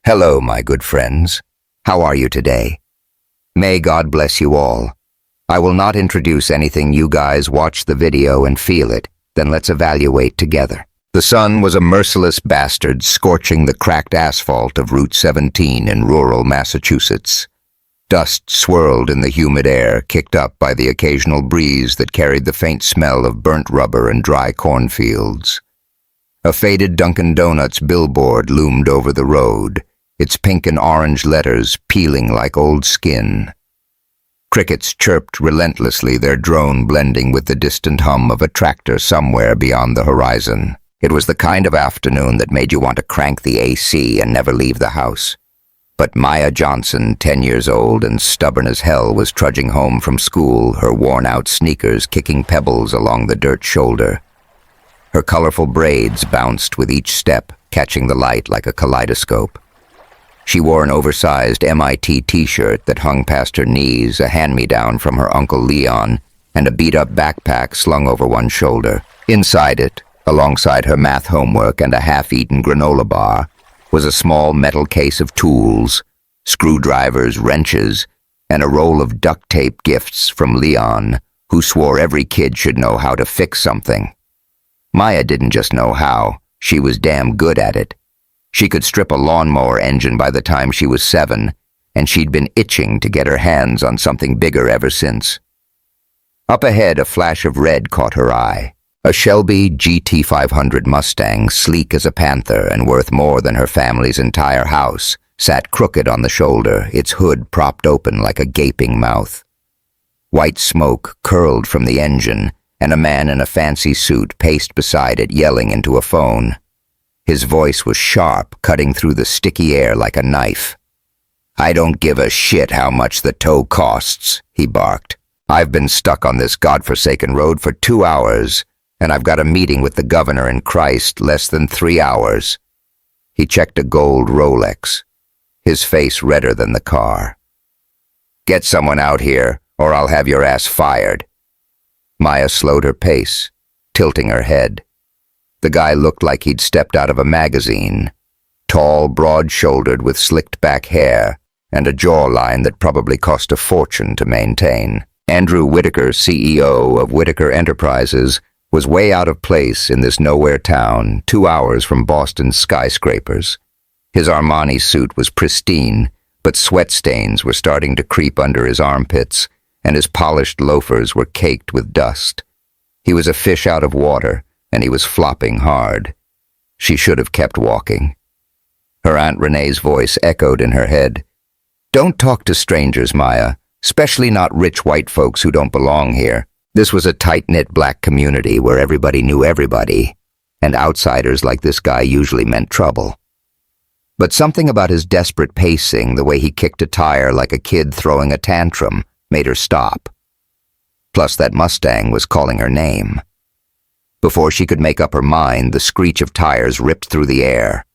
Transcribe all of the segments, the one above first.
Hello, my good friends. How are you today? May God bless you all. I will not introduce anything. You guys watch the video and feel it, then let's evaluate together. The sun was a merciless bastard scorching the cracked asphalt of Route 17 in rural Massachusetts. Dust swirled in the humid air, kicked up by the occasional breeze that carried the faint smell of burnt rubber and dry cornfields. A faded Dunkin' Donuts billboard loomed over the road, its pink and orange letters peeling like old skin. Crickets chirped relentlessly, their drone blending with the distant hum of a tractor somewhere beyond the horizon. It was the kind of afternoon that made you want to crank the AC and never leave the house. But Maya Johnson, 10 years old and stubborn as hell, was trudging home from school, her worn-out sneakers kicking pebbles along the dirt shoulder. Her colorful braids bounced with each step, catching the light like a kaleidoscope. She wore an oversized MIT t-shirt that hung past her knees, a hand-me-down from her Uncle Leon, and a beat-up backpack slung over one shoulder. Inside it, alongside her math homework and a half-eaten granola bar, was a small metal case of tools, screwdrivers, wrenches, and a roll of duct tape gifts from Leon, who swore every kid should know how to fix something. Maya didn't just know how, she was damn good at it. She could strip a lawnmower engine by the time she was 7, and she'd been itching to get her hands on something bigger ever since. Up ahead, a flash of red caught her eye. A Shelby GT500 Mustang, sleek as a panther and worth more than her family's entire house, sat crooked on the shoulder, its hood propped open like a gaping mouth. White smoke curled from the engine, and a man in a fancy suit paced beside it, yelling into a phone. His voice was sharp, cutting through the sticky air like a knife. "I don't give a shit how much the tow costs," he barked. "I've been stuck on this godforsaken road for 2 hours, and I've got a meeting with the governor in Christ less than 3 hours." He checked a gold Rolex, his face redder than the car. "Get someone out here, or I'll have your ass fired." Maya slowed her pace, tilting her head. The guy looked like he'd stepped out of a magazine, tall, broad-shouldered with slicked-back hair and a jawline that probably cost a fortune to maintain. Andrew Whitaker, CEO of Whitaker Enterprises, was way out of place in this nowhere town, 2 hours from Boston's skyscrapers. His Armani suit was pristine, but sweat stains were starting to creep under his armpits, and his polished loafers were caked with dust. He was a fish out of water, and he was flopping hard. She should have kept walking. Her Aunt Renee's voice echoed in her head. "Don't talk to strangers, Maya, especially not rich white folks who don't belong here." This was a tight-knit black community where everybody knew everybody, and outsiders like this guy usually meant trouble. But something about his desperate pacing, the way he kicked a tire like a kid throwing a tantrum, made her stop. Plus, that Mustang was calling her name. Before she could make up her mind, the screech of tires ripped through the air.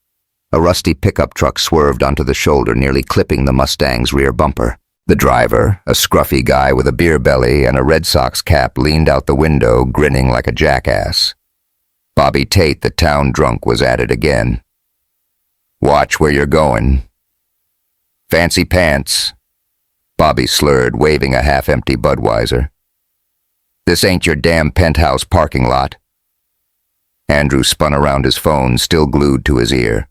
A rusty pickup truck swerved onto the shoulder, nearly clipping the Mustang's rear bumper. The driver, a scruffy guy with a beer belly and a Red Sox cap, leaned out the window, grinning like a jackass. Bobby Tate, the town drunk, was at it again. "Watch where you're going." "Fancy pants," Bobby slurred, waving a half-empty Budweiser. "This ain't your damn penthouse parking lot." Andrew spun around his phone, still glued to his ear.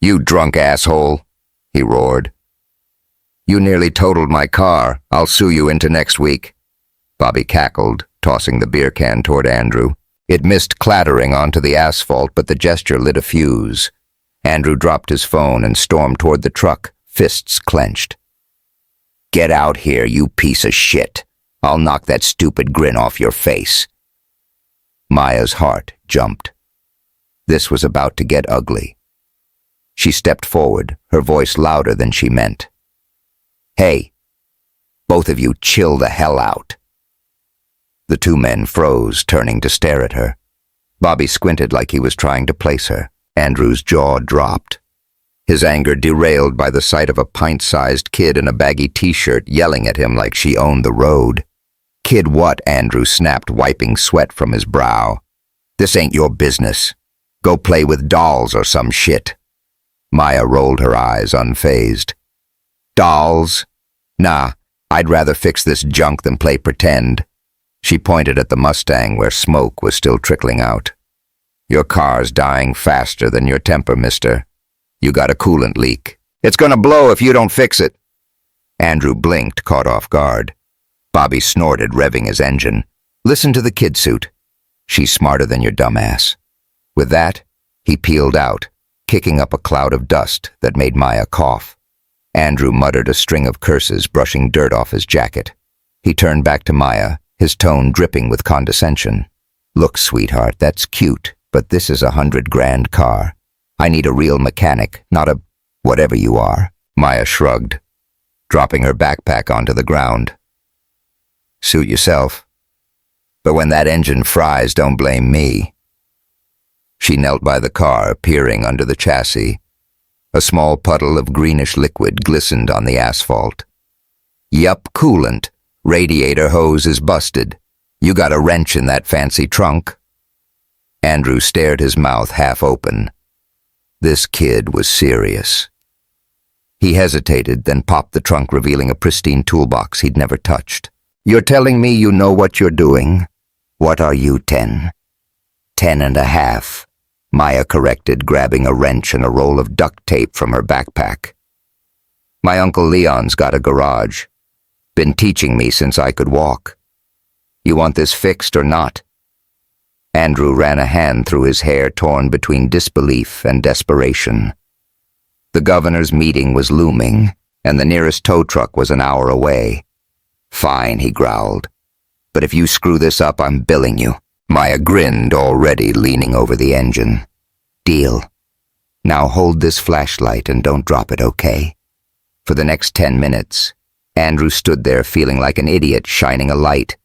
"You drunk asshole," he roared. "You nearly totaled my car. I'll sue you into next week." Bobby cackled, tossing the beer can toward Andrew. It missed clattering onto the asphalt, but the gesture lit a fuse. Andrew dropped his phone and stormed toward the truck, fists clenched. "Get out here, you piece of shit. I'll knock that stupid grin off your face." Maya's heart jumped. This was about to get ugly. She stepped forward, her voice louder than she meant. "Hey, both of you chill the hell out." The two men froze, turning to stare at her. Bobby squinted like he was trying to place her. Andrew's jaw dropped. His anger derailed by the sight of a pint-sized kid in a baggy t-shirt yelling at him like she owned the road. "Kid what?" Andrew snapped, wiping sweat from his brow. "This ain't your business. Go play with dolls or some shit." Maya rolled her eyes, unfazed. Dolls? Nah, I'd rather fix this junk than play pretend. She pointed at the Mustang where smoke was still trickling out. Your car's dying faster than your temper, mister. You got a coolant leak. It's gonna blow if you don't fix it. Andrew blinked, caught off guard. Bobby snorted, revving his engine. Listen to the kid suit. She's smarter than your dumbass. With that, he peeled out, kicking up a cloud of dust that made Maya cough. Andrew muttered a string of curses, brushing dirt off his jacket. He turned back to Maya, his tone dripping with condescension. Look, sweetheart, that's cute, but this is $100,000 car. I need a real mechanic, not a whatever you are. Maya shrugged, dropping her backpack onto the ground. Suit yourself. But when that engine fries, don't blame me. She knelt by the car, peering under the chassis. A small puddle of greenish liquid glistened on the asphalt. Yup, coolant. Radiator hose is busted. You got a wrench in that fancy trunk? Andrew stared, his mouth half open. This kid was serious. He hesitated, then popped the trunk, revealing a pristine toolbox he'd never touched. You're telling me you know what you're doing? What are you, 10? 10 and a half, Maya corrected, grabbing a wrench and a roll of duct tape from her backpack. My Uncle Leon's got a garage. Been teaching me since I could walk. You want this fixed or not? Andrew ran a hand through his hair, torn between disbelief and desperation. The governor's meeting was looming, and the nearest tow truck was an hour away. Fine, he growled. But if you screw this up, I'm billing you. Maya grinned, already leaning over the engine. Deal. Now hold this flashlight and don't drop it, okay? For the next 10 minutes, Andrew stood there feeling like an idiot shining a light,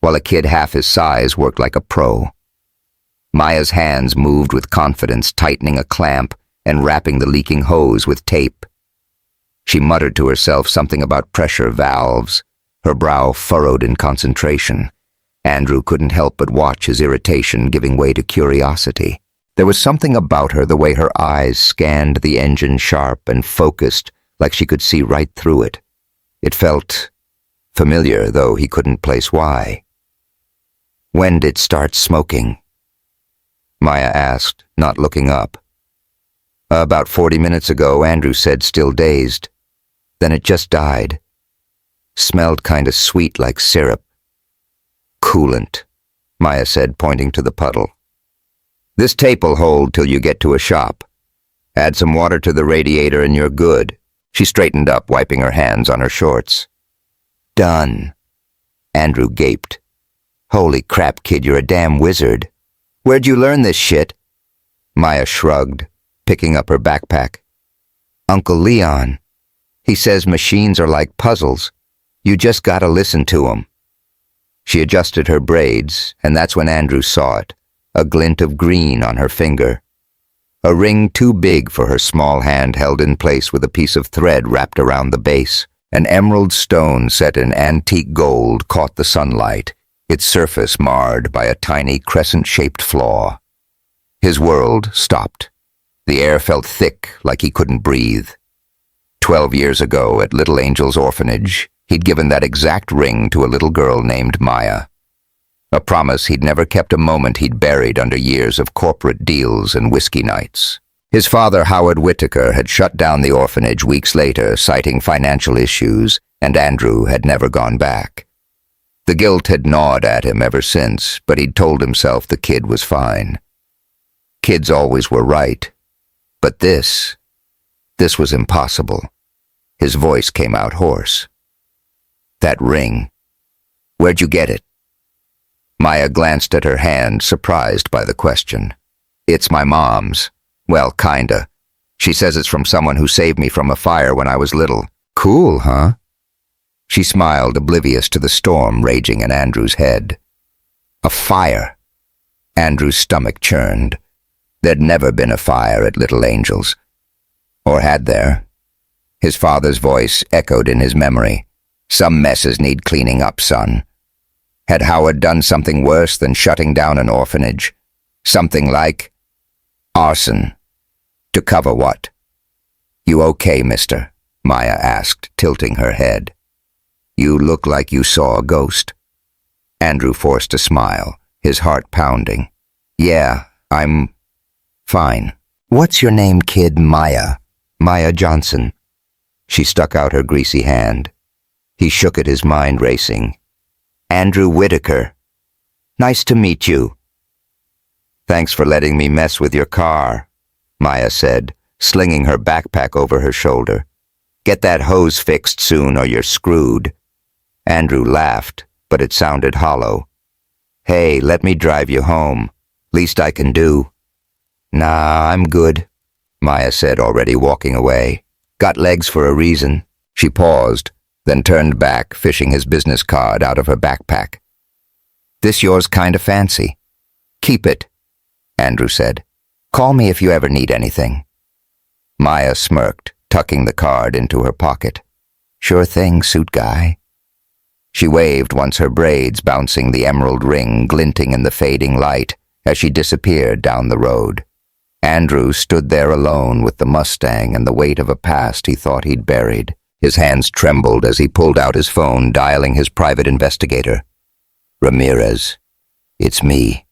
while a kid half his size worked like a pro. Maya's hands moved with confidence, tightening a clamp and wrapping the leaking hose with tape. She muttered to herself something about pressure valves, her brow furrowed in concentration. Andrew couldn't help but watch his irritation giving way to curiosity. There was something about her, the way her eyes scanned the engine sharp and focused, like she could see right through it. It felt familiar, though he couldn't place why. When did it start smoking? Maya asked, not looking up. About 40 minutes ago, Andrew said, still dazed. Then it just died. Smelled kinda sweet like syrup. Coolant, Maya said, pointing to the puddle. This tape'll hold till you get to a shop. Add some water to the radiator and you're good. She straightened up, wiping her hands on her shorts. Done. Andrew gaped. Holy crap, kid, you're a damn wizard. Where'd you learn this shit? Maya shrugged, picking up her backpack. Uncle Leon. He says machines are like puzzles. You just gotta listen to 'em. She adjusted her braids, and that's when Andrew saw it, a glint of green on her finger. A ring too big for her small hand, held in place with a piece of thread wrapped around the base. An emerald stone set in antique gold caught the sunlight, its surface marred by a tiny crescent-shaped flaw. His world stopped. The air felt thick, like he couldn't breathe. 12 years ago, at Little Angel's orphanage, he'd given that exact ring to a little girl named Maya. A promise he'd never kept, a moment he'd buried under years of corporate deals and whiskey nights. His father, Howard Whittaker, had shut down the orphanage weeks later, citing financial issues, and Andrew had never gone back. The guilt had gnawed at him ever since, but he'd told himself the kid was fine. Kids always were right. But this was impossible. His voice came out hoarse. That ring. Where'd you get it? Maya glanced at her hand, surprised by the question. It's my mom's. Well, kinda. She says it's from someone who saved me from a fire when I was little. Cool, huh? She smiled, oblivious to the storm raging in Andrew's head. A fire. Andrew's stomach churned. There'd never been a fire at Little Angel's. Or had there? His father's voice echoed in his memory. Some messes need cleaning up, son. Had Howard done something worse than shutting down an orphanage? Something like arson. To cover what? You okay, mister? Maya asked, tilting her head. You look like you saw a ghost. Andrew forced a smile, his heart pounding. Yeah, I'm fine. What's your name, kid? Maya. Maya Johnson. She stuck out her greasy hand. He shook it, his mind racing. Andrew Whitaker. Nice to meet you. Thanks for letting me mess with your car, Maya said, slinging her backpack over her shoulder. Get that hose fixed soon or you're screwed. Andrew laughed, but it sounded hollow. Hey, let me drive you home. Least I can do. Nah, I'm good, Maya said, already walking away. Got legs for a reason. She paused, then turned back, fishing his business card out of her backpack. This yours kinda fancy. Keep it, Andrew said. Call me if you ever need anything. Maya smirked, tucking the card into her pocket. Sure thing, suit guy. She waved once, her braids bouncing, the emerald ring glinting in the fading light as she disappeared down the road. Andrew stood there alone with the Mustang and the weight of a past he thought he'd buried. His hands trembled as he pulled out his phone, dialing his private investigator. Ramirez. It's me,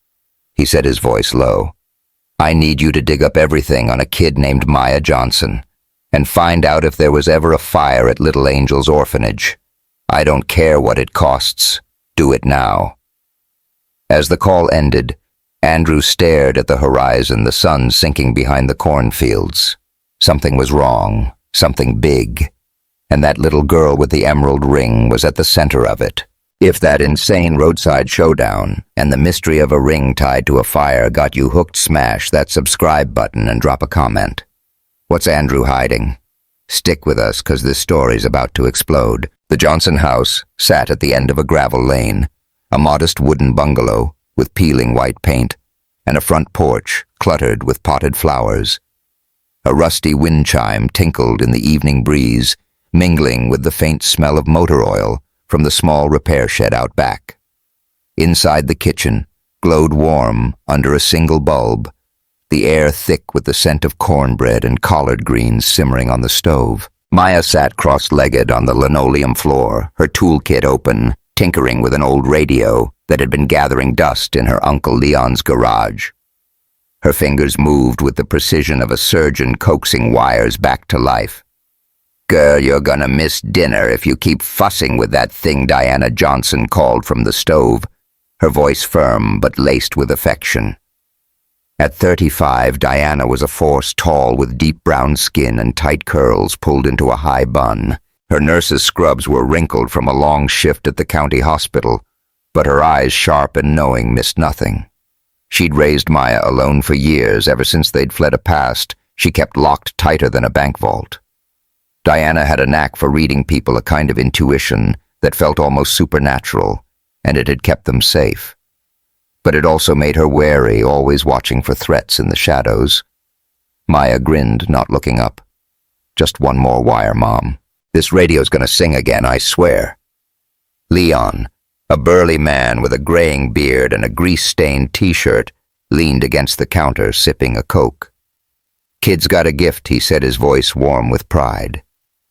he said, his voice low. I need you to dig up everything on a kid named Maya Johnson and find out if there was ever a fire at Little Angel's orphanage. I don't care what it costs. Do it now. As the call ended, Andrew stared at the horizon, the sun sinking behind the cornfields. Something was wrong, something big, and that little girl with the emerald ring was at the center of it. If that insane roadside showdown and the mystery of a ring tied to a fire got you hooked, smash that subscribe button and drop a comment. What's Andrew hiding? Stick with us, 'cause this story's about to explode. The Johnson house sat at the end of a gravel lane, a modest wooden bungalow with peeling white paint, and a front porch cluttered with potted flowers. A rusty wind chime tinkled in the evening breeze, mingling with the faint smell of motor oil from the small repair shed out back. Inside the kitchen glowed warm under a single bulb, the air thick with the scent of cornbread and collard greens simmering on the stove. Maya sat cross-legged on the linoleum floor, her toolkit open, tinkering with an old radio that had been gathering dust in her Uncle Leon's garage. Her fingers moved with the precision of a surgeon coaxing wires back to life. Girl, you're gonna miss dinner if you keep fussing with that thing, Diana Johnson called from the stove, her voice firm but laced with affection. At 35, Diana was a force, tall with deep brown skin and tight curls pulled into a high bun. Her nurse's scrubs were wrinkled from a long shift at the county hospital, but her eyes, sharp and knowing, missed nothing. She'd raised Maya alone for years, ever since they'd fled a past she kept locked tighter than a bank vault. Diana had a knack for reading people, a kind of intuition that felt almost supernatural, and it had kept them safe. But it also made her wary, always watching for threats in the shadows. Maya grinned, not looking up. Just one more wire, Mom. This radio's gonna sing again, I swear. Leon, a burly man with a graying beard and a grease-stained t-shirt, leaned against the counter, sipping a Coke. Kid's got a gift, he said, his voice warm with pride.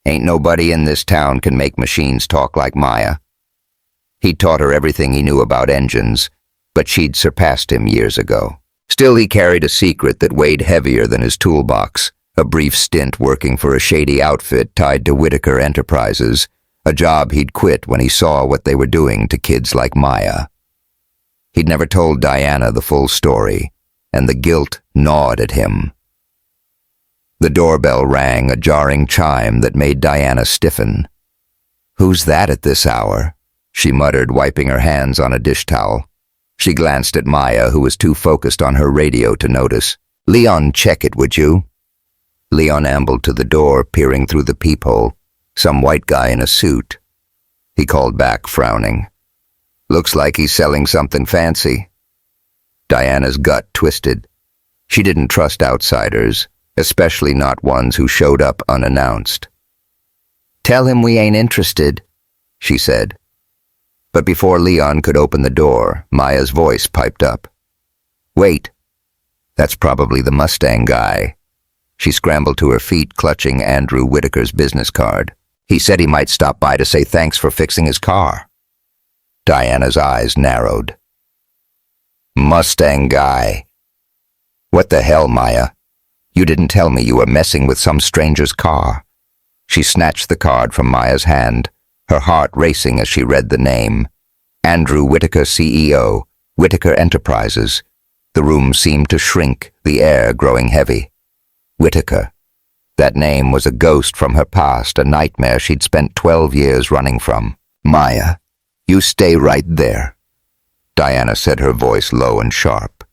Ain't nobody in this town can make machines talk like Maya. He'd taught her everything he knew about engines, but she'd surpassed him years ago. Still, he carried a secret that weighed heavier than his toolbox, a brief stint working for a shady outfit tied to Whitaker Enterprises, a job he'd quit when he saw what they were doing to kids like Maya. He'd never told Diana the full story, and the guilt gnawed at him. The doorbell rang, a jarring chime that made Diana stiffen. Who's that at this hour? She muttered, wiping her hands on a dish towel. She glanced at Maya, who was too focused on her radio to notice. Leon, check it, would you? Leon ambled to the door, peering through the peephole. Some white guy in a suit. He called back, frowning. Looks like he's selling something fancy. Diana's gut twisted. She didn't trust outsiders, especially not ones who showed up unannounced. Tell him we ain't interested, she said. But before Leon could open the door, Maya's voice piped up. Wait, that's probably the Mustang guy. She scrambled to her feet, clutching Andrew Whitaker's business card. He said he might stop by to say thanks for fixing his car. Diana's eyes narrowed. Mustang guy. What the hell, Maya? You didn't tell me you were messing with some stranger's car. She snatched the card from Maya's hand, her heart racing as she read the name. Andrew Whitaker, CEO, Whitaker Enterprises. The room seemed to shrink, the air growing heavy. Whitaker. That name was a ghost from her past, a nightmare she'd spent 12 years running from. Maya, you stay right there, Diana said, her voice low and sharp.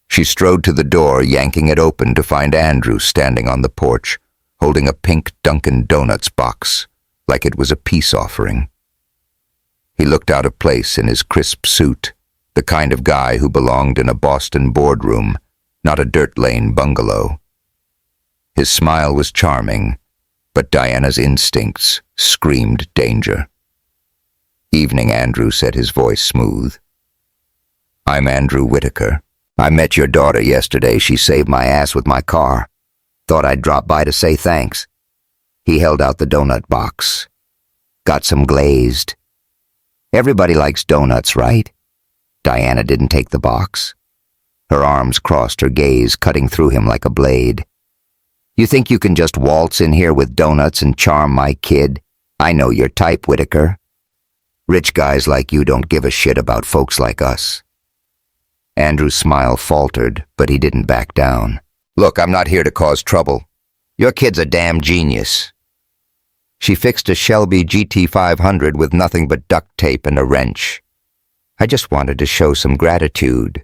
She strode to the door, yanking it open to find Andrew standing on the porch, holding a pink Dunkin' Donuts box, like it was a peace offering. He looked out of place in his crisp suit, the kind of guy who belonged in a Boston boardroom, not a dirt lane bungalow. His smile was charming, but Diana's instincts screamed danger. Evening, Andrew said, his voice smooth. I'm Andrew Whitaker. I met your daughter yesterday. She saved my ass with my car. Thought I'd drop by to say thanks. He held out the donut box. Got some glazed. Everybody likes donuts, right? Diana didn't take the box. Her arms crossed, her gaze cutting through him like a blade. You think you can just waltz in here with donuts and charm my kid? I know your type, Whitaker. Rich guys like you don't give a shit about folks like us. Andrew's smile faltered, but he didn't back down. Look, I'm not here to cause trouble. Your kid's a damn genius. She fixed a Shelby GT500 with nothing but duct tape and a wrench. I just wanted to show some gratitude.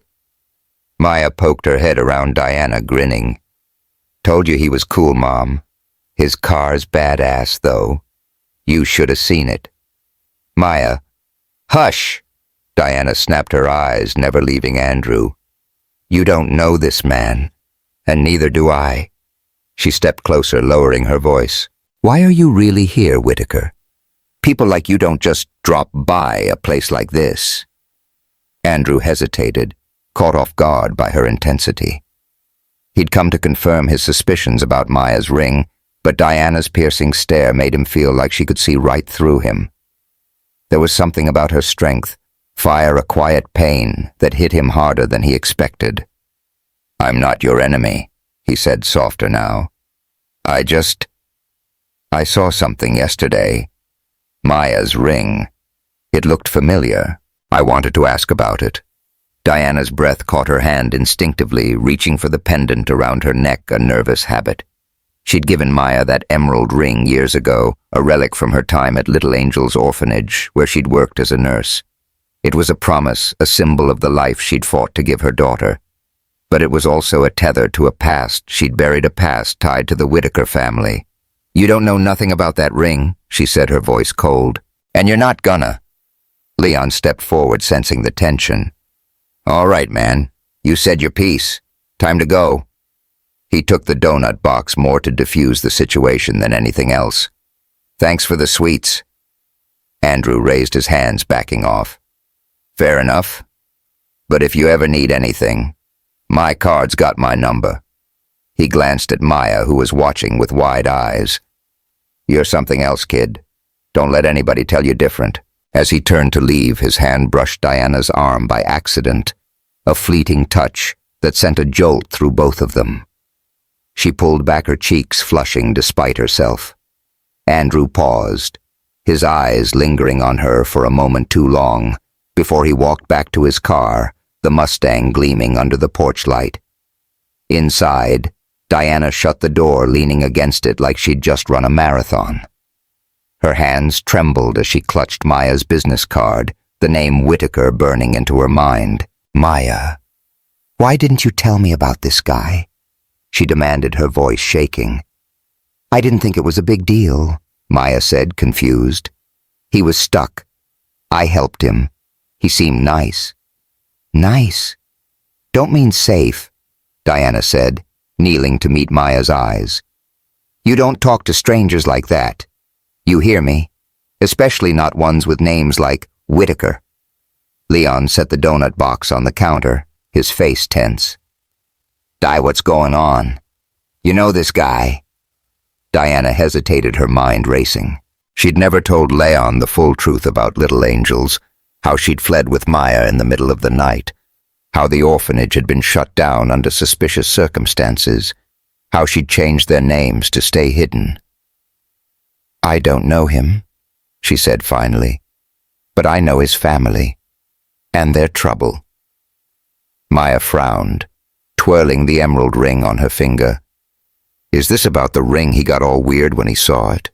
Maya poked her head around Diana, grinning. Told you he was cool, Mom. His car's badass, though. You should have seen it. Maya. Hush! Diana snapped her eyes, never leaving Andrew. You don't know this man, and neither do I. She stepped closer, lowering her voice. Why are you really here, Whitaker? People like you don't just drop by a place like this. Andrew hesitated, caught off guard by her intensity. He'd come to confirm his suspicions about Maya's ring, but Diana's piercing stare made him feel like she could see right through him. There was something about her strength, fire a quiet pain, that hit him harder than he expected. I'm not your enemy, he said, softer now. I saw something yesterday. Maya's ring. It looked familiar. I wanted to ask about it. Diana's breath caught her hand instinctively, reaching for the pendant around her neck, a nervous habit. She'd given Maya that emerald ring years ago, a relic from her time at Little Angel's orphanage, where she'd worked as a nurse. It was a promise, a symbol of the life she'd fought to give her daughter. But it was also a tether to a past. She'd buried a past tied to the Whitaker family. You don't know nothing about that ring, she said, her voice cold. And you're not gonna. Leon stepped forward, sensing the tension. All right, man. You said your piece. Time to go. He took the donut box more to defuse the situation than anything else. Thanks for the sweets. Andrew raised his hands, backing off. Fair enough. But if you ever need anything, my card's got my number. He glanced at Maya, who was watching with wide eyes. You're something else, kid. Don't let anybody tell you different. As he turned to leave, his hand brushed Diana's arm by accident, a fleeting touch that sent a jolt through both of them. She pulled back her cheeks, flushing despite herself. Andrew paused, his eyes lingering on her for a moment too long, before he walked back to his car, the Mustang gleaming under the porch light. Inside, Diana shut the door, leaning against it like she'd just run a marathon. Her hands trembled as she clutched Maya's business card, the name Whitaker burning into her mind. Maya, why didn't you tell me about this guy? She demanded, her voice shaking. I didn't think it was a big deal, Maya said, confused. He was stuck. I helped him. He seemed nice. Nice? Don't mean safe, Diana said, kneeling to meet Maya's eyes. You don't talk to strangers like that. You hear me? Especially not ones with names like Whitaker. Leon set the donut box on the counter, his face tense. Di, what's going on? You know this guy? Diana hesitated, her mind racing. She'd never told Leon the full truth about Little Angels, how she'd fled with Maya in the middle of the night, how the orphanage had been shut down under suspicious circumstances, how she'd changed their names to stay hidden. I don't know him, she said finally, but I know his family, and their trouble. Maya frowned, twirling the emerald ring on her finger. Is this about the ring he got all weird when he saw it?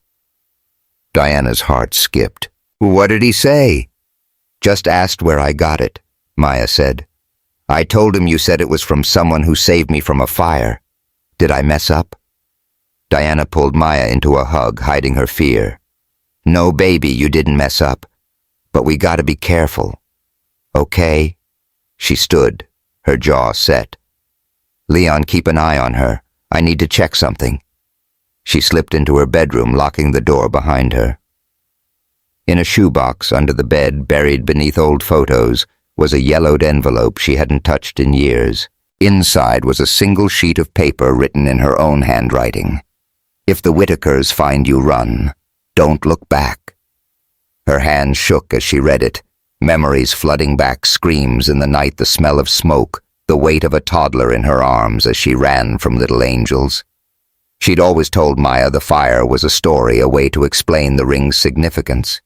Diana's heart skipped. What did he say? Just asked where I got it, Maya said. I told him you said it was from someone who saved me from a fire. Did I mess up? Diana pulled Maya into a hug, hiding her fear. No, baby, you didn't mess up. But we gotta be careful. Okay? She stood, her jaw set. Leon, keep an eye on her. I need to check something. She slipped into her bedroom, locking the door behind her. In a shoebox under the bed, buried beneath old photos, was a yellowed envelope she hadn't touched in years. Inside was a single sheet of paper written in her own handwriting. If the Whitakers find you, run. Don't look back. Her hands shook as she read it, memories flooding back, screams in the night, the smell of smoke, the weight of a toddler in her arms as she ran from Little Angels. She'd always told Maya the fire was a story, a way to explain the ring's significance.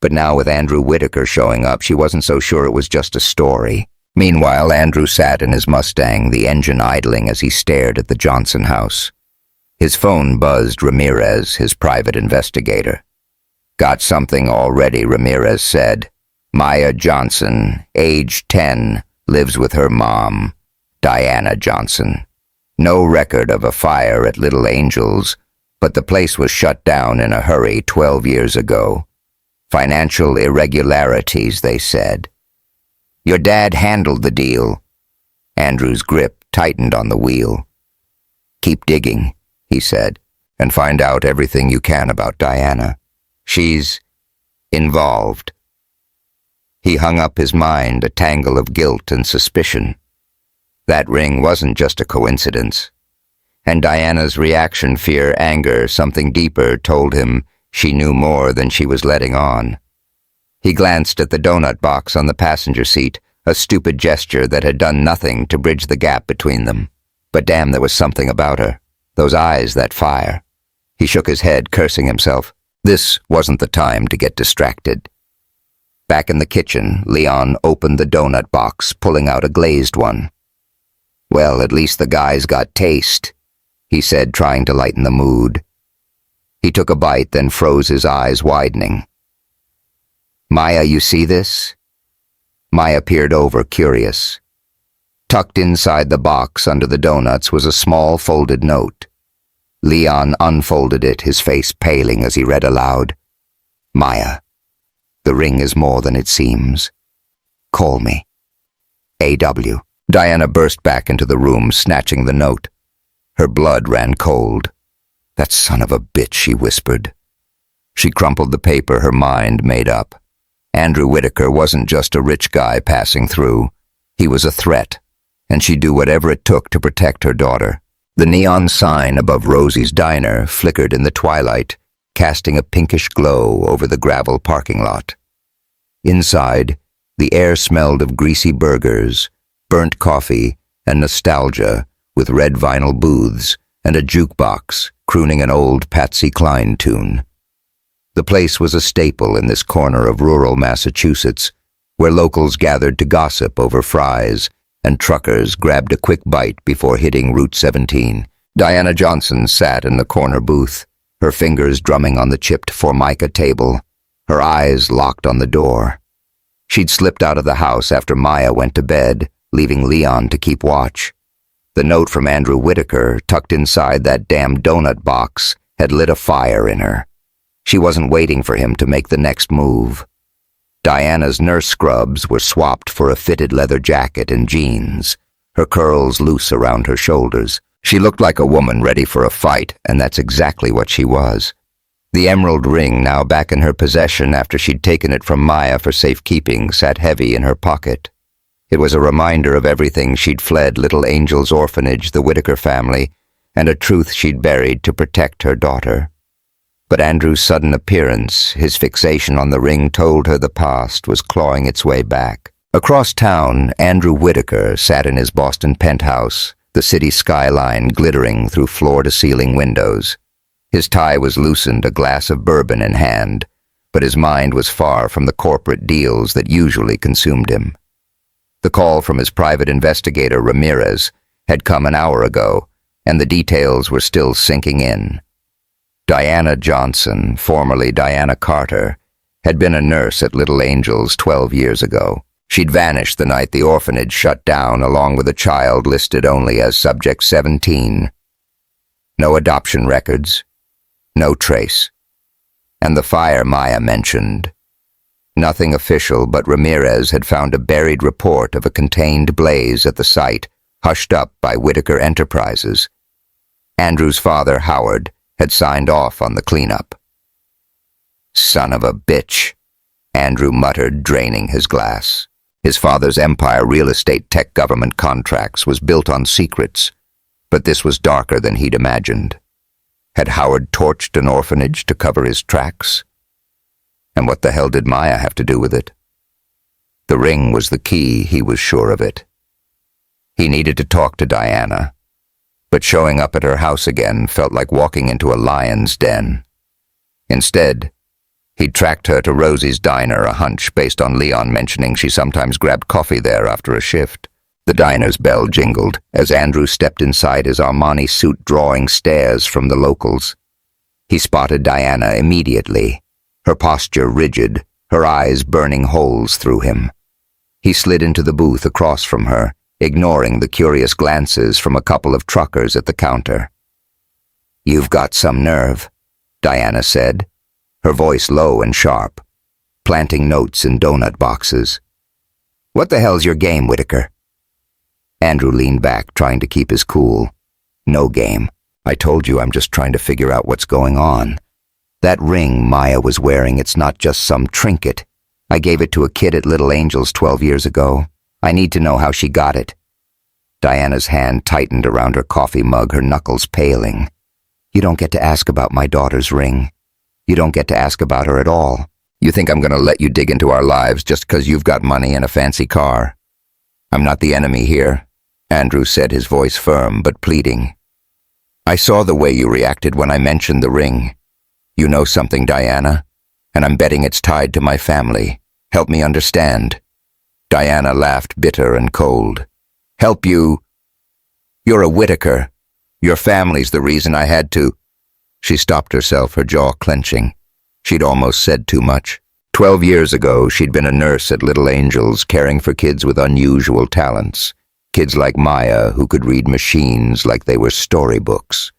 But now with Andrew Whitaker showing up, she wasn't so sure it was just a story. Meanwhile, Andrew sat in his Mustang, the engine idling as he stared at the Johnson house. His phone buzzed. Ramirez, his private investigator. Got something already, Ramirez said. Maya Johnson, age 10, lives with her mom, Diana Johnson. No record of a fire at Little Angels, but the place was shut down in a hurry 12 years ago. Financial irregularities, they said. Your dad handled the deal. Andrew's grip tightened on the wheel. Keep digging, he said, and find out everything you can about Diana. She's involved. He hung up his mind, a tangle of guilt and suspicion. That ring wasn't just a coincidence. And Diana's reaction, fear, anger, something deeper, told him she knew more than she was letting on. He glanced at the donut box on the passenger seat, a stupid gesture that had done nothing to bridge the gap between them. But damn, there was something about her. Those eyes, that fire. He shook his head, cursing himself. This wasn't the time to get distracted. Back in the kitchen, Leon opened the donut box, pulling out a glazed one. Well, at least the guy's got taste, he said, trying to lighten the mood. He took a bite, then froze, his eyes widening. Maya, you see this? Maya peered over, curious. Tucked inside the box under the donuts was a small folded note. Leon unfolded it, his face paling as he read aloud. Maya, the ring is more than it seems. Call me. A.W. Diana burst back into the room, snatching the note. Her blood ran cold. That son of a bitch, she whispered. She crumpled the paper, her mind made up. Andrew Whitaker wasn't just a rich guy passing through. He was a threat, and she'd do whatever it took to protect her daughter. The neon sign above Rosie's diner flickered in the twilight, casting a pinkish glow over the gravel parking lot. Inside, the air smelled of greasy burgers, burnt coffee, and nostalgia, with red vinyl booths and a jukebox crooning an old Patsy Cline tune. The place was a staple in this corner of rural Massachusetts, where locals gathered to gossip over fries and truckers grabbed a quick bite before hitting Route 17. Diana Johnson sat in the corner booth, her fingers drumming on the chipped Formica table, her eyes locked on the door. She'd slipped out of the house after Maya went to bed, leaving Leon to keep watch. The note from Andrew Whitaker, tucked inside that damn donut box, had lit a fire in her. She wasn't waiting for him to make the next move. Diana's nurse scrubs were swapped for a fitted leather jacket and jeans, her curls loose around her shoulders. She looked like a woman ready for a fight, and that's exactly what she was. The emerald ring, now back in her possession after she'd taken it from Maya for safekeeping, sat heavy in her pocket. It was a reminder of everything she'd fled: Little Angel's orphanage, the Whitaker family, and a truth she'd buried to protect her daughter. But Andrew's sudden appearance, his fixation on the ring, told her the past was clawing its way back. Across town, Andrew Whitaker sat in his Boston penthouse, the city skyline glittering through floor-to-ceiling windows. His tie was loosened, a glass of bourbon in hand, but his mind was far from the corporate deals that usually consumed him. The call from his private investigator, Ramirez, had come an hour ago, and the details were still sinking in. Diana Johnson, formerly Diana Carter, had been a nurse at Little Angels 12 years ago. She'd vanished the night the orphanage shut down, along with a child listed only as Subject 17. No adoption records, no trace. And the fire Maya mentioned. Nothing official, but Ramirez had found a buried report of a contained blaze at the site, hushed up by Whitaker Enterprises. Andrew's father, Howard, had signed off on the cleanup. Son of a bitch, Andrew muttered, draining his glass. His father's empire, real estate, tech, government contracts, was built on secrets, but this was darker than he'd imagined. Had Howard torched an orphanage to cover his tracks? And what the hell did Maya have to do with it? The ring was the key, he was sure of it. He needed to talk to Diana, but showing up at her house again felt like walking into a lion's den. Instead, he'd tracked her to Rosie's Diner, a hunch based on Leon mentioning she sometimes grabbed coffee there after a shift. The diner's bell jingled as Andrew stepped inside his Armani suit, drawing stares from the locals. He spotted Diana immediately, her posture rigid, her eyes burning holes through him. He slid into the booth across from her, ignoring the curious glances from a couple of truckers at the counter. "You've got some nerve," Diana said, her voice low and sharp, planting notes in donut boxes. "What the hell's your game, Whitaker?" Andrew leaned back, trying to keep his cool. "No game. I told you I'm just trying to figure out what's going on. That ring Maya was wearing, it's not just some trinket. I gave it to a kid at Little Angels 12 years ago. I need to know how she got it." Diana's hand tightened around her coffee mug, her knuckles paling. "You don't get to ask about my daughter's ring. You don't get to ask about her at all. You think I'm going to let you dig into our lives just because you've got money and a fancy car? I'm not the enemy here," Andrew said, his voice firm but pleading. "I saw the way you reacted when I mentioned the ring. You know something, Diana, and I'm betting it's tied to my family. Help me understand." Diana laughed, bitter and cold. "Help you? You're a Whitaker. Your family's the reason I had to." She stopped herself, her jaw clenching. She'd almost said too much. 12 years ago, she'd been a nurse at Little Angels, caring for kids with unusual talents. Kids like Maya, who could read machines like they were storybooks.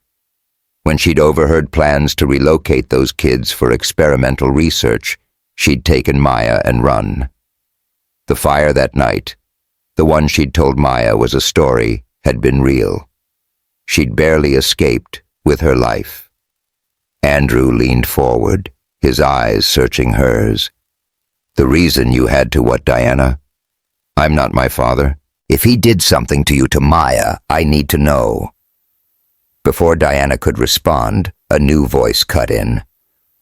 When she'd overheard plans to relocate those kids for experimental research, she'd taken Maya and run. The fire that night, the one she'd told Maya was a story, had been real. She'd barely escaped with her life. Andrew leaned forward, his eyes searching hers. "The reason you had to what, Diana? I'm not my father. If he did something to you, to Maya, I need to know." Before Diana could respond, a new voice cut in.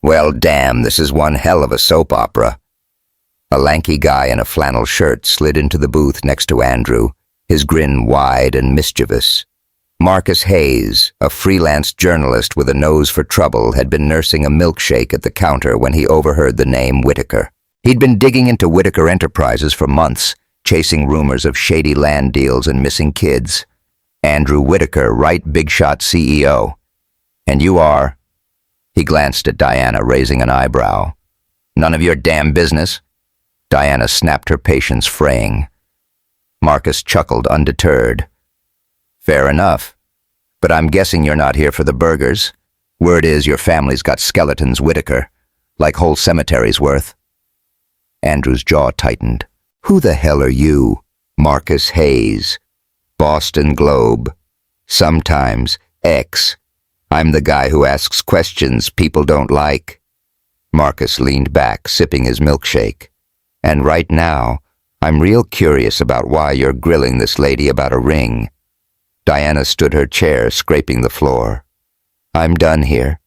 "Well, damn, this is one hell of a soap opera." A lanky guy in a flannel shirt slid into the booth next to Andrew, his grin wide and mischievous. Marcus Hayes, a freelance journalist with a nose for trouble, had been nursing a milkshake at the counter when he overheard the name Whitaker. He'd been digging into Whitaker Enterprises for months, chasing rumors of shady land deals and missing kids. "Andrew Whitaker, right, big shot CEO. And you are?" He glanced at Diana, raising an eyebrow. "None of your damn business." Diana snapped, her patience fraying. Marcus chuckled, undeterred. "Fair enough. But I'm guessing you're not here for the burgers. Word is your family's got skeletons, Whitaker. Like whole cemeteries worth." Andrew's jaw tightened. "Who the hell are you?" "Marcus Hayes. Boston Globe. Sometimes X. I'm the guy who asks questions people don't like." Marcus leaned back, sipping his milkshake. "And right now, I'm real curious about why you're grilling this lady about a ring." Diana stood her chair, scraping the floor. "I'm done here."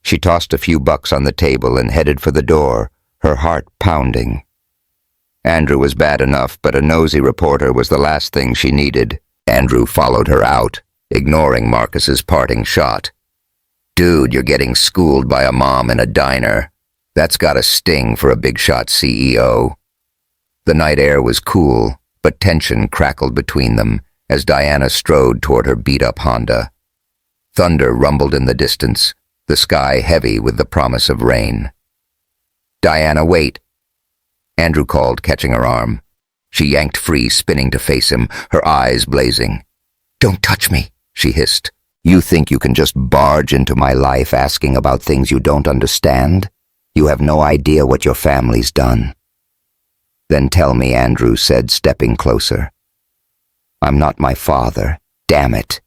She tossed a few bucks on the table and headed for the door, her heart pounding. Andrew was bad enough, but a nosy reporter was the last thing she needed. Andrew followed her out, ignoring Marcus's parting shot. "Dude, you're getting schooled by a mom in a diner. That's gotta sting for a big-shot CEO." The night air was cool, but tension crackled between them as Diana strode toward her beat-up Honda. Thunder rumbled in the distance, the sky heavy with the promise of rain. "Diana, wait," Andrew called, catching her arm. She yanked free, spinning to face him, her eyes blazing. "Don't touch me," she hissed. "You think you can just barge into my life asking about things you don't understand? You have no idea what your family's done." "Then tell me," Andrew said, stepping closer. "I'm not my father. Damn it.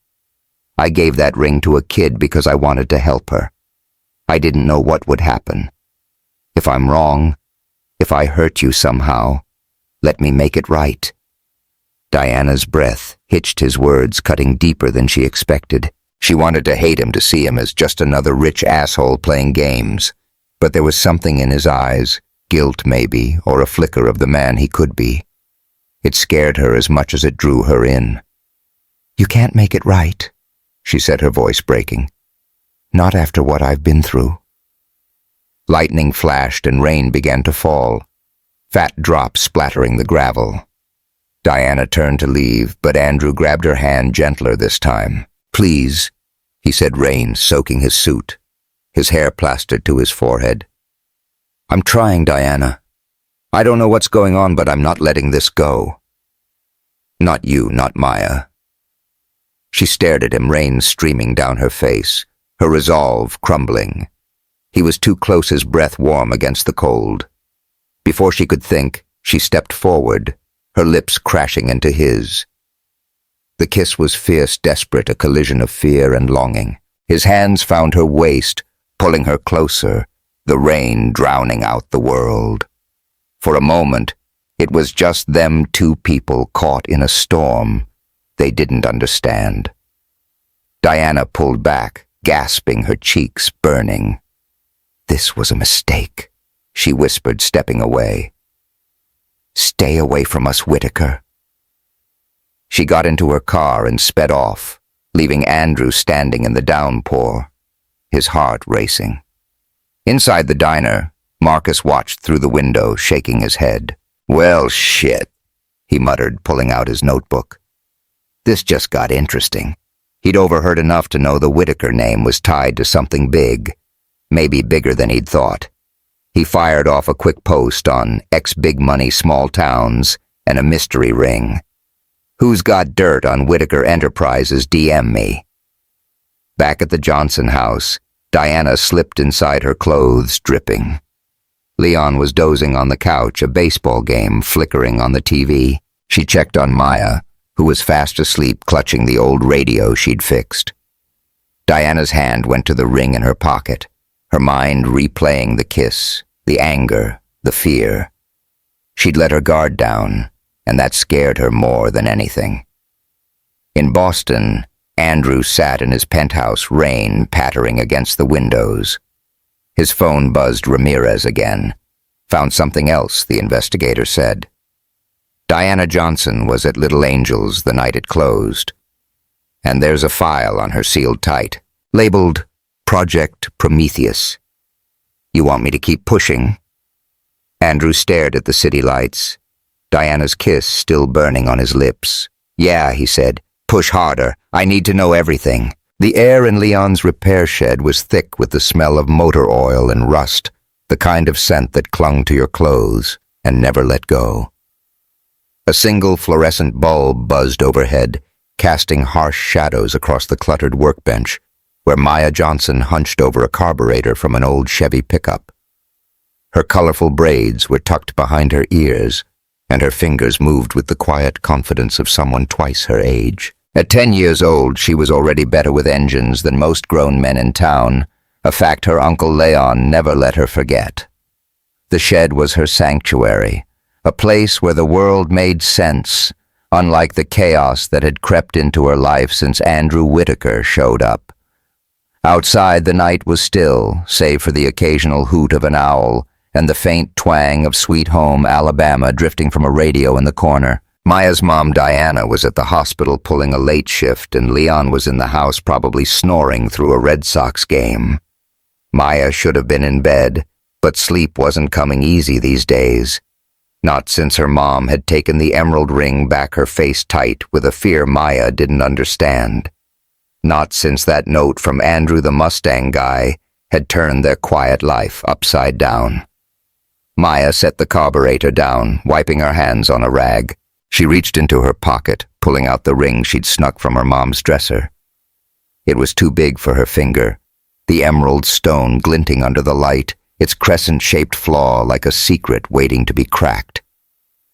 I gave that ring to a kid because I wanted to help her. I didn't know what would happen. If I'm wrong, if I hurt you somehow, let me make it right." Diana's breath hitched his words, cutting deeper than she expected. She wanted to hate him, to see him as just another rich asshole playing games. But there was something in his eyes, guilt maybe, or a flicker of the man he could be. It scared her as much as it drew her in. "You can't make it right," she said, her voice breaking. "Not after what I've been through." Lightning flashed and rain began to fall, fat drops splattering the gravel. Diana turned to leave, but Andrew grabbed her hand gentler this time. "Please," he said, rain soaking his suit, his hair plastered to his forehead. "I'm trying, Diana. I don't know what's going on, but I'm not letting this go." "Not you, not Maya." She stared at him, rain streaming down her face, her resolve crumbling. He was too close, his breath warm against the cold. Before she could think, she stepped forward, her lips crashing into his. The kiss was fierce, desperate, a collision of fear and longing. His hands found her waist, pulling her closer, the rain drowning out the world. For a moment, it was just them, two people caught in a storm they didn't understand. Diana pulled back, gasping, her cheeks burning. "This was a mistake," she whispered, stepping away. "Stay away from us, Whitaker." She got into her car and sped off, leaving Andrew standing in the downpour, his heart racing. Inside the diner, Marcus watched through the window, shaking his head. "Well, shit," he muttered, pulling out his notebook. This just got interesting. He'd overheard enough to know the Whitaker name was tied to something big, maybe bigger than he'd thought. He fired off a quick post on ex-big money small towns and a mystery ring. "Who's got dirt on Whitaker Enterprises? DM me." Back at the Johnson house, Diana slipped inside her clothes, dripping. Leon was dozing on the couch, a baseball game flickering on the TV. She checked on Maya, who was fast asleep, clutching the old radio she'd fixed. Diana's hand went to the ring in her pocket, her mind replaying the kiss, the anger, the fear. She'd let her guard down, and that scared her more than anything. In Boston, Andrew sat in his penthouse, rain pattering against the windows. His phone buzzed. Ramirez again. "Found something else," the investigator said. Diana Johnson was at Little Angel's the night it closed. And there's a file on her sealed tight, labeled Project Prometheus. "You want me to keep pushing?" Andrew stared at the city lights, Diana's kiss still burning on his lips. "Yeah," he said. "Push harder. I need to know everything." The air in Leon's repair shed was thick with the smell of motor oil and rust, the kind of scent that clung to your clothes and never let go. A single fluorescent bulb buzzed overhead, casting harsh shadows across the cluttered workbench, where Maya Johnson hunched over a carburetor from an old Chevy pickup. Her colorful braids were tucked behind her ears, and her fingers moved with the quiet confidence of someone twice her age. At 10 years old, she was already better with engines than most grown men in town, a fact her Uncle Leon never let her forget. The shed was her sanctuary, a place where the world made sense, unlike the chaos that had crept into her life since Andrew Whitaker showed up. Outside, the night was still, save for the occasional hoot of an owl and the faint twang of Sweet Home Alabama drifting from a radio in the corner. Maya's mom, Diana, was at the hospital pulling a late shift, and Leon was in the house probably snoring through a Red Sox game. Maya should have been in bed, but sleep wasn't coming easy these days. Not since her mom had taken the emerald ring back her face tight with a fear Maya didn't understand. Not since that note from Andrew the Mustang guy had turned their quiet life upside down. Maya set the carburetor down, wiping her hands on a rag. She reached into her pocket, pulling out the ring she'd snuck from her mom's dresser. It was too big for her finger, the emerald stone glinting under the light, its crescent-shaped flaw like a secret waiting to be cracked.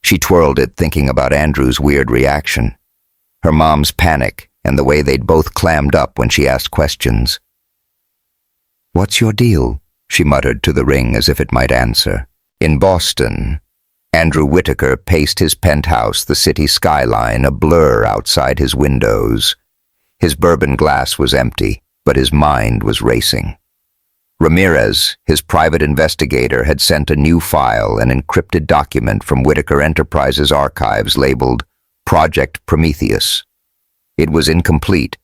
She twirled it, thinking about Andrew's weird reaction, her mom's panic, and the way they'd both clammed up when she asked questions. "What's your deal?" she muttered to the ring as if it might answer. In Boston, Andrew Whitaker paced his penthouse, the city skyline a blur outside his windows. His bourbon glass was empty, but his mind was racing. Ramirez, his private investigator, had sent a new file, an encrypted document from Whitaker Enterprises archives labeled Project Prometheus. It was incomplete,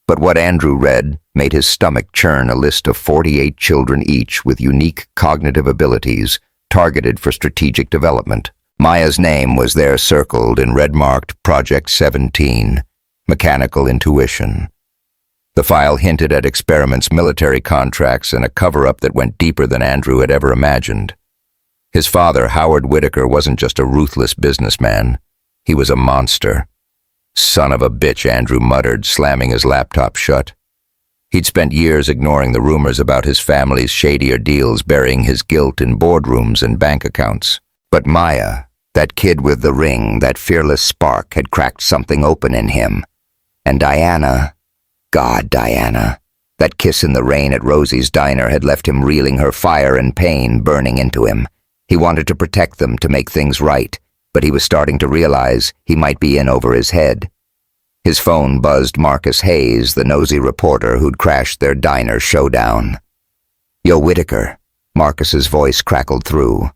but what Andrew read made his stomach churn, a list of 48 children each with unique cognitive abilities targeted for strategic development. Maya's name was there circled in red-marked Project 17, Mechanical Intuition. The file hinted at experiments, military contracts, and a cover-up that went deeper than Andrew had ever imagined. His father, Howard Whitaker, wasn't just a ruthless businessman. He was a monster. "Son of a bitch," Andrew muttered, slamming his laptop shut. He'd spent years ignoring the rumors about his family's shadier deals, burying his guilt in boardrooms and bank accounts. But Maya, that kid with the ring, that fearless spark, had cracked something open in him. And Diana... God, Diana. That kiss in the rain at Rosie's diner had left him reeling, her fire and pain burning into him. He wanted to protect them, to make things right, but he was starting to realize he might be in over his head. His phone buzzed Marcus Hayes, the nosy reporter who'd crashed their diner showdown. "Yo, Whitaker," Marcus's voice crackled through.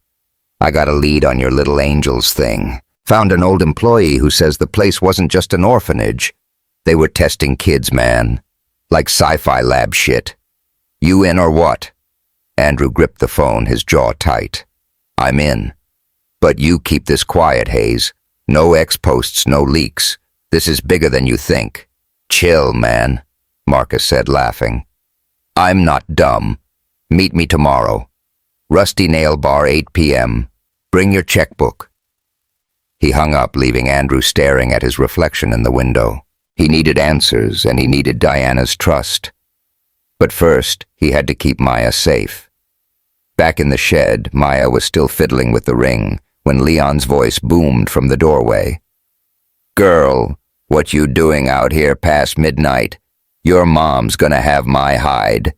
"I got a lead on your little angels thing. Found an old employee who says the place wasn't just an orphanage. They were testing kids, man. Like sci-fi lab shit. You in or what?" Andrew gripped the phone, his jaw tight. "I'm in. But you keep this quiet, Hayes. No ex-posts, no leaks. This is bigger than you think." "Chill, man," Marcus said, laughing. "I'm not dumb. Meet me tomorrow. Rusty Nail Bar, 8 p.m. Bring your checkbook." He hung up, leaving Andrew staring at his reflection in the window. He needed answers, and he needed Diana's trust. But first, he had to keep Maya safe. Back in the shed, Maya was still fiddling with the ring when Leon's voice boomed from the doorway. "Girl, what you doing out here past midnight? Your mom's gonna have my hide."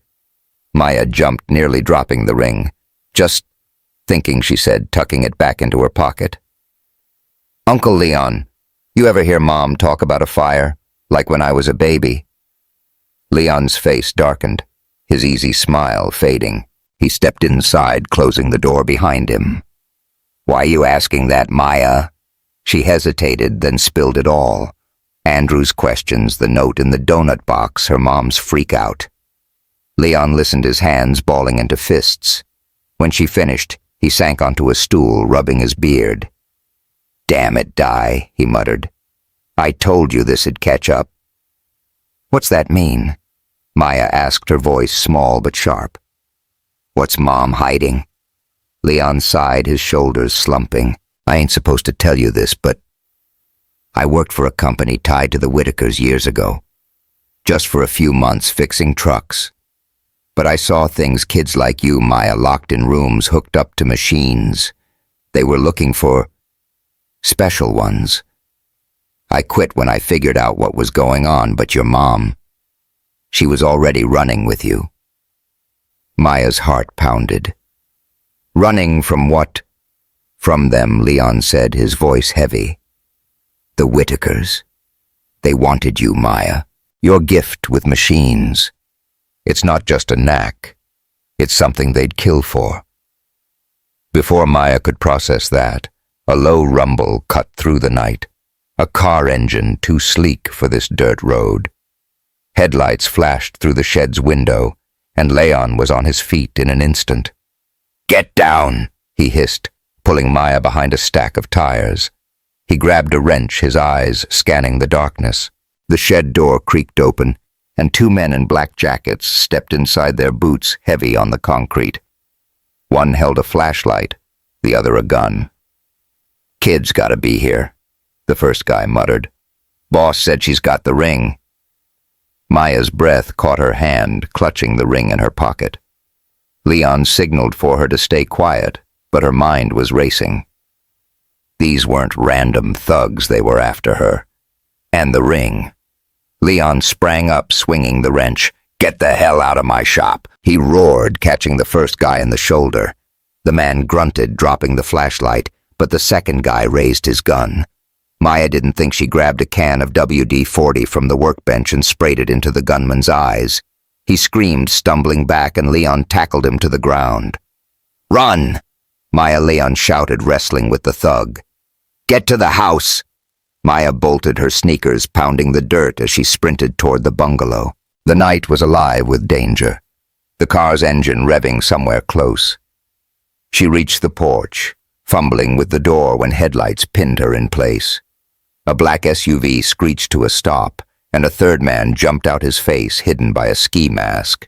Maya jumped, nearly dropping the ring. "Just thinking," she said, tucking it back into her pocket. "Uncle Leon, you ever hear Mom talk about a fire? Like when I was a baby?" Leon's face darkened, his easy smile fading. He stepped inside, closing the door behind him. "Why you asking that, Maya?" She hesitated, then spilled it all. Andrew's questions, the note in the donut box, her mom's freak-out. Leon listened, his hands balling into fists. When she finished, he sank onto a stool, rubbing his beard. "Damn it, Di," he muttered. "I told you this'd catch up." "What's that mean?" Maya asked, her voice small but sharp. "What's Mom hiding?" Leon sighed, his shoulders slumping. "I ain't supposed to tell you this, but I worked for a company tied to the Whitakers years ago. Just for a few months fixing trucks. But I saw things kids like you, Maya, locked in rooms, hooked up to machines. They were looking for special ones. I quit when I figured out what was going on, but your mom, she was already running with you." Maya's heart pounded. "Running from what?" "From them," Leon said, his voice heavy. The Whitakers. They wanted you, Maya. Your gift with machines. It's not just a knack. It's something they'd kill for. Before Maya could process that, a low rumble cut through the night. A car engine too sleek for this dirt road. Headlights flashed through the shed's window, and Leon was on his feet in an instant. "Get down," he hissed, pulling Maya behind a stack of tires. He grabbed a wrench, his eyes scanning the darkness. The shed door creaked open, and two men in black jackets stepped inside, their boots heavy on the concrete. One held a flashlight, the other a gun. "Kid's gotta be here," the first guy muttered. "Boss said she's got the ring." Maya's breath caught her hand, clutching the ring in her pocket. Leon signaled for her to stay quiet, but her mind was racing. These weren't random thugs, they were after her. And the ring. Leon sprang up, swinging the wrench. "Get the hell out of my shop!" he roared, catching the first guy in the shoulder. The man grunted, dropping the flashlight, but the second guy raised his gun. Maya didn't think she grabbed a can of WD-40 from the workbench and sprayed it into the gunman's eyes. He screamed, stumbling back, and Leon tackled him to the ground. "Run!" Maya Leon shouted, wrestling with the thug. "Get to the house!" Maya bolted, her sneakers pounding the dirt as she sprinted toward the bungalow. The night was alive with danger, the car's engine revving somewhere close. She reached the porch, fumbling with the door when headlights pinned her in place. A black SUV screeched to a stop, and a third man jumped out, his face hidden by a ski mask.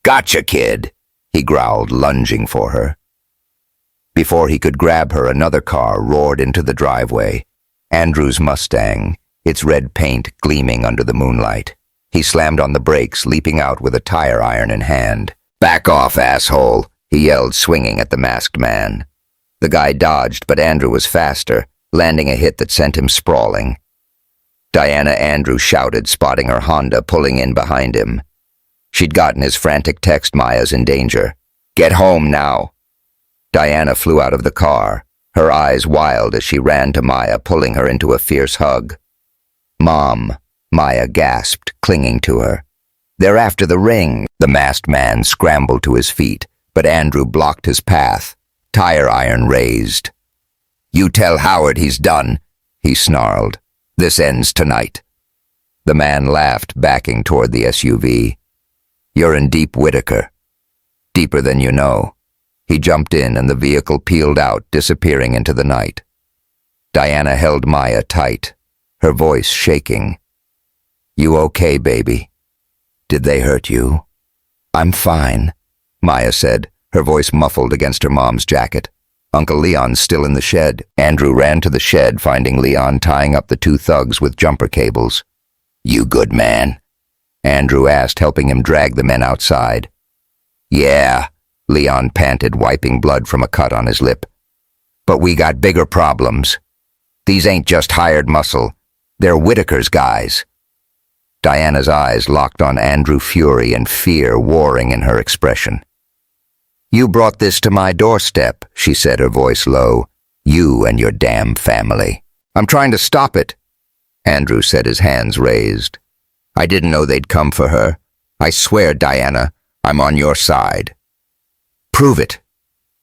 "Gotcha, kid," he growled, lunging for her. Before he could grab her, another car roared into the driveway. Andrew's Mustang, its red paint gleaming under the moonlight. He slammed on the brakes, leaping out with a tire iron in hand. "Back off, asshole," he yelled, swinging at the masked man. The guy dodged, but Andrew was faster, landing a hit that sent him sprawling. Diana, Andrew shouted, spotting her Honda pulling in behind him. She'd gotten his frantic text, "Maya's in danger. Get home now." Diana flew out of the car, her eyes wild as she ran to Maya, pulling her into a fierce hug. "Mom," Maya gasped, clinging to her. "They're after the ring." The masked man scrambled to his feet, but Andrew blocked his path, tire iron raised. "You tell Howard he's done," he snarled. "This ends tonight." The man laughed, backing toward the SUV. "You're in deep, Whitaker. Deeper than you know." He jumped in, and the vehicle peeled out, disappearing into the night. Diana held Maya tight, her voice shaking. "You okay, baby? Did they hurt you?" "I'm fine," Maya said, her voice muffled against her mom's jacket. Uncle Leon's still in the shed. Andrew ran to the shed, finding Leon tying up the two thugs with jumper cables. "You good, man?" Andrew asked, helping him drag the men outside. "Yeah," Leon panted, wiping blood from a cut on his lip. "But we got bigger problems. These ain't just hired muscle. They're Whitaker's guys." Diana's eyes locked on Andrew, fury and fear warring in her expression. "You brought this to my doorstep," she said, her voice low. "You and your damn family." "I'm trying to stop it," Andrew said, his hands raised. "I didn't know they'd come for her. I swear, Diana, I'm on your side." "Prove it,"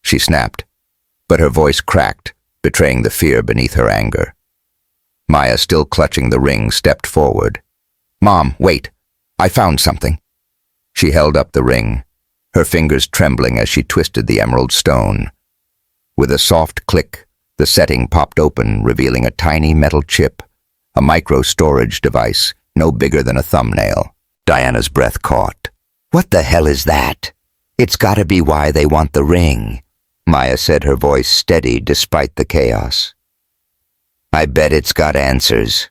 she snapped, but her voice cracked, betraying the fear beneath her anger. Maya, still clutching the ring, stepped forward. "Mom, wait. I found something." She held up the ring, her fingers trembling as she twisted the emerald stone. With a soft click, the setting popped open, revealing a tiny metal chip, a micro-storage device no bigger than a thumbnail. Diana's breath caught. "What the hell is that?" "It's gotta be why they want the ring," Maya said, her voice steady despite the chaos. "I bet it's got answers."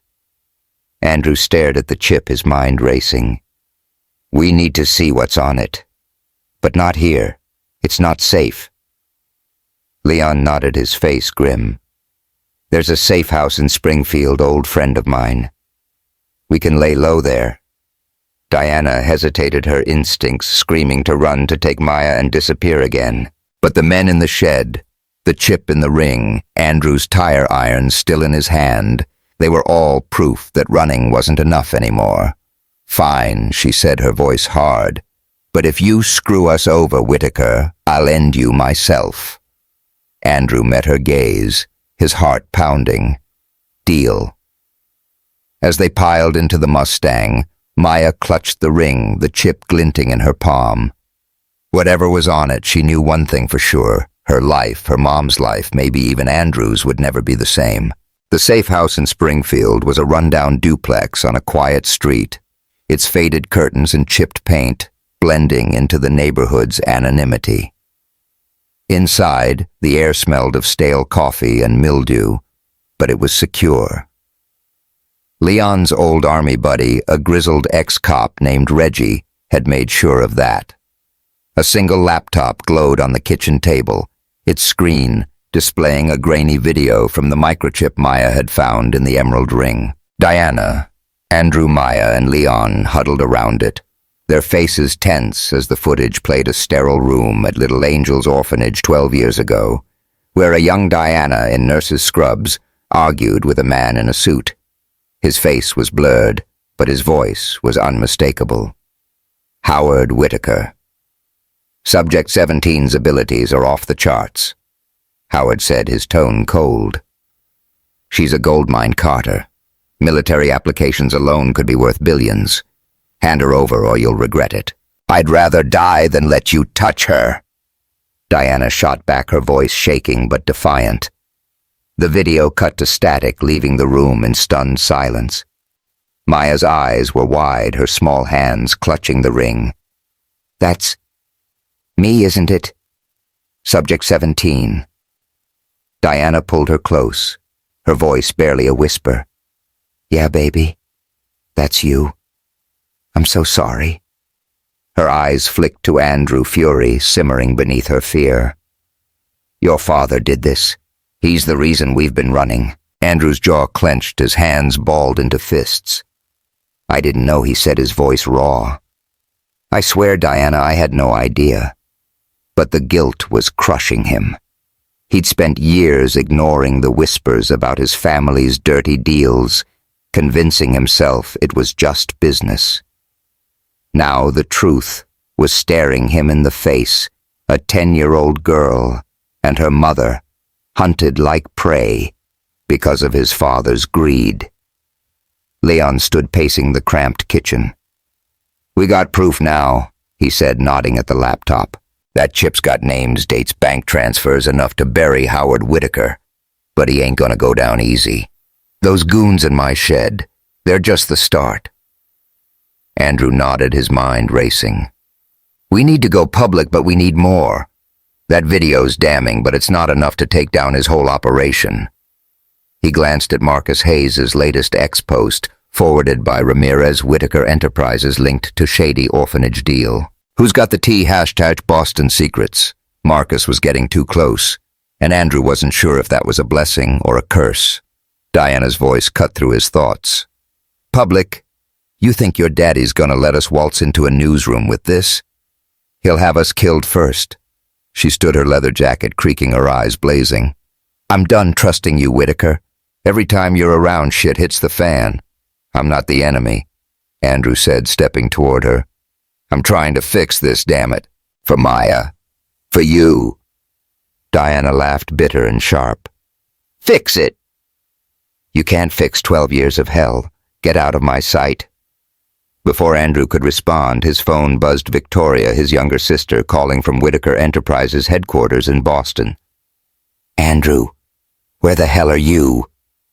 Andrew stared at the chip, his mind racing. "We need to see what's on it. But not here. It's not safe." Leon nodded, his face grim. "There's a safe house in Springfield, old friend of mine. We can lay low there." Diana hesitated, her instincts screaming to run, to take Maya and disappear again. But the men in the shed, the chip in the ring, Andrew's tire iron still in his hand, They were all proof that running wasn't enough anymore. "Fine," she said, her voice hard. "But if you screw us over, Whitaker, I'll end you myself." Andrew met her gaze, his heart pounding. "Deal." As they piled into the Mustang, Maya clutched the ring, the chip glinting in her palm. Whatever was on it, she knew one thing for sure. Her life, her mom's life, maybe even Andrew's, would never be the same. The safe house in Springfield was a rundown duplex on a quiet street, its faded curtains and chipped paint blending into the neighborhood's anonymity. Inside, the air smelled of stale coffee and mildew, but it was secure. Leon's old army buddy, a grizzled ex-cop named Reggie, had made sure of that. A single laptop glowed on the kitchen table, its screen displaying a grainy video from the microchip Maya had found in the emerald ring. Diana, Andrew, Maya, and Leon huddled around it, their faces tense as the footage played a sterile room at Little Angel's orphanage 12 years ago, where a young Diana in nurse's scrubs argued with a man in a suit. His face was blurred, but his voice was unmistakable. Howard Whitaker. Subject 17's abilities are off the charts, Howard said, his tone cold. She's a goldmine, Carter. Military applications alone could be worth billions. Hand her over or you'll regret it. I'd rather die than let you touch her. Diana shot back, her voice shaking but defiant. The video cut to static, leaving the room in stunned silence. Maya's eyes were wide, her small hands clutching the ring. "That's me, isn't it?" Subject 17. Diana pulled her close, her voice barely a whisper. "Yeah, baby. That's you. I'm so sorry." Her eyes flicked to Andrew, fury simmering beneath her fear. "Your father did this. He's the reason we've been running." Andrew's jaw clenched, his hands balled into fists. "I didn't know," he said, his voice raw. "I swear, Diana, I had no idea." But the guilt was crushing him. He'd spent years ignoring the whispers about his family's dirty deals, convincing himself it was just business. Now the truth was staring him in the face, a 10-year-old girl and her mother, hunted like prey because of his father's greed. Leon stood pacing the cramped kitchen. "We got proof now," he said, nodding at the laptop. "That chip's got names, dates, bank transfers, enough to bury Howard Whitaker. But he ain't gonna go down easy. Those goons in my shed, they're just the start." Andrew nodded, his mind racing. "We need to go public, but we need more. That video's damning, but it's not enough to take down his whole operation." He glanced at Marcus Hayes' latest X post, forwarded by Ramirez Whitaker Enterprises linked to shady orphanage deal. "Who's got the tea? #Boston Secrets." Marcus was getting too close, and Andrew wasn't sure if that was a blessing or a curse. Diana's voice cut through his thoughts. "Public? You think your daddy's gonna let us waltz into a newsroom with this? He'll have us killed first." She stood, her leather jacket creaking, her eyes blazing. "I'm done trusting you, Whitaker. Every time you're around, shit hits the fan." "I'm not the enemy," Andrew said, stepping toward her. "I'm trying to fix this, damn it. For Maya. For you." Diana laughed, bitter and sharp. "Fix it." "You can't fix 12 years of hell. Get out of my sight." Before Andrew could respond, his phone buzzed Victoria, his younger sister, calling from Whitaker Enterprises headquarters in Boston. "Andrew, where the hell are you?"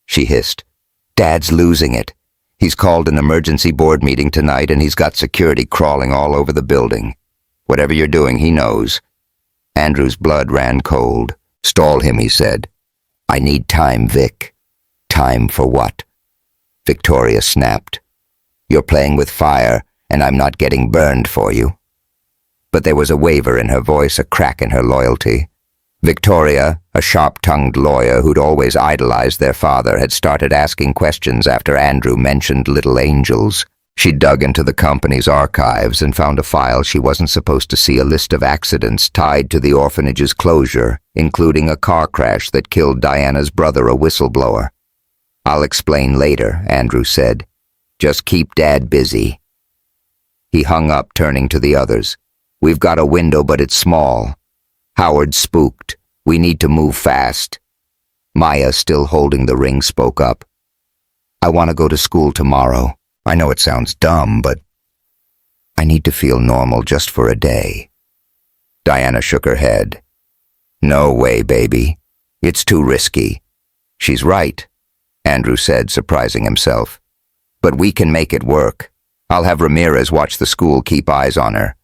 she hissed. "Dad's losing it. He's called an emergency board meeting tonight, and he's got security crawling all over the building. Whatever you're doing, he knows." Andrew's blood ran cold. "Stall him," he said. "I need time, Vic." "Time for what?" Victoria snapped. "You're playing with fire, and I'm not getting burned for you." But there was a waver in her voice, a crack in her loyalty. Victoria, a sharp-tongued lawyer who'd always idolized their father, had started asking questions after Andrew mentioned Little Angels. She dug into the company's archives and found a file she wasn't supposed to see, a list of accidents tied to the orphanage's closure, including a car crash that killed Diana's brother, a whistleblower. I'll explain later, Andrew said. Just keep Dad busy. He hung up, turning to the others. We've got a window, but it's small. Howard's spooked. We need to move fast. Maya, still holding the ring, spoke up. I want to go to school tomorrow. I know it sounds dumb, but I need to feel normal just for a day. Diana shook her head. No way, baby. It's too risky. She's right, Andrew said, surprising himself. But we can make it work. I'll have Ramirez watch the school, keep eyes on her.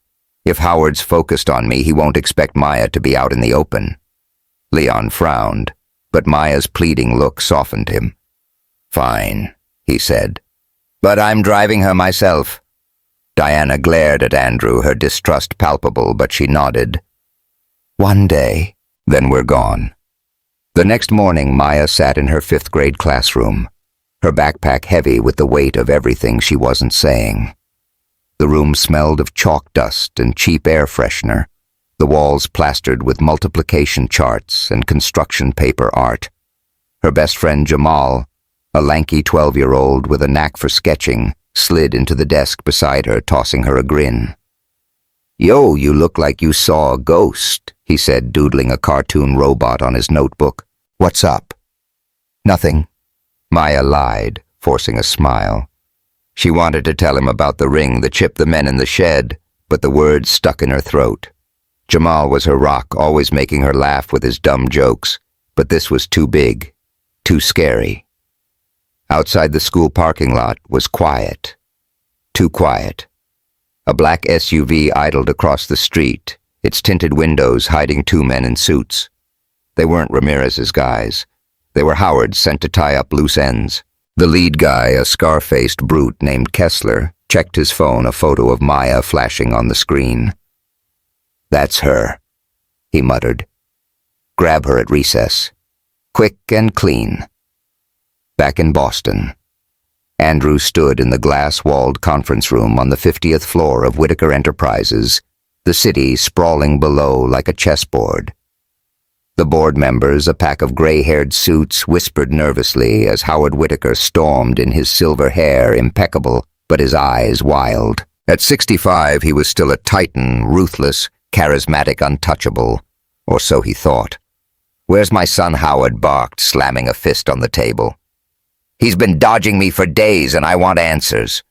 If Howard's focused on me, he won't expect Maya to be out in the open. Leon frowned, but Maya's pleading look softened him. Fine, he said. But I'm driving her myself. Diana glared at Andrew, her distrust palpable, but she nodded. One day, then we're gone. The next morning, Maya sat in her 5th grade classroom, her backpack heavy with the weight of everything she wasn't saying. The room smelled of chalk dust and cheap air freshener, the walls plastered with multiplication charts and construction paper art. Her best friend Jamal, a lanky 12-year-old with a knack for sketching, slid into the desk beside her, tossing her a grin. Yo, you look like you saw a ghost, he said, doodling a cartoon robot on his notebook. What's up? Nothing. Maya lied, forcing a smile. She wanted to tell him about the ring that chipped the men in the shed, but the words stuck in her throat. Jamal was her rock, always making her laugh with his dumb jokes, but this was too big, too scary. Outside the school parking lot was quiet. Too quiet. A black SUV idled across the street, its tinted windows hiding 2 men in suits. They weren't Ramirez's guys. They were Howard's, sent to tie up loose ends. The lead guy, a scar-faced brute named Kessler, checked his phone, a photo of Maya flashing on the screen. That's her, he muttered. Grab her at recess. Quick and clean. Back in Boston, Andrew stood in the glass-walled conference room on the 50th floor of Whitaker Enterprises, the city sprawling below like a chessboard. The board members, a pack of gray-haired suits, whispered nervously as Howard Whitaker stormed in his silver hair, impeccable, but his eyes wild. At 65, he was still a titan, ruthless, charismatic, untouchable, or so he thought. Where's my son, Howard barked, slamming a fist on the table. He's been dodging me for days, and I want answers.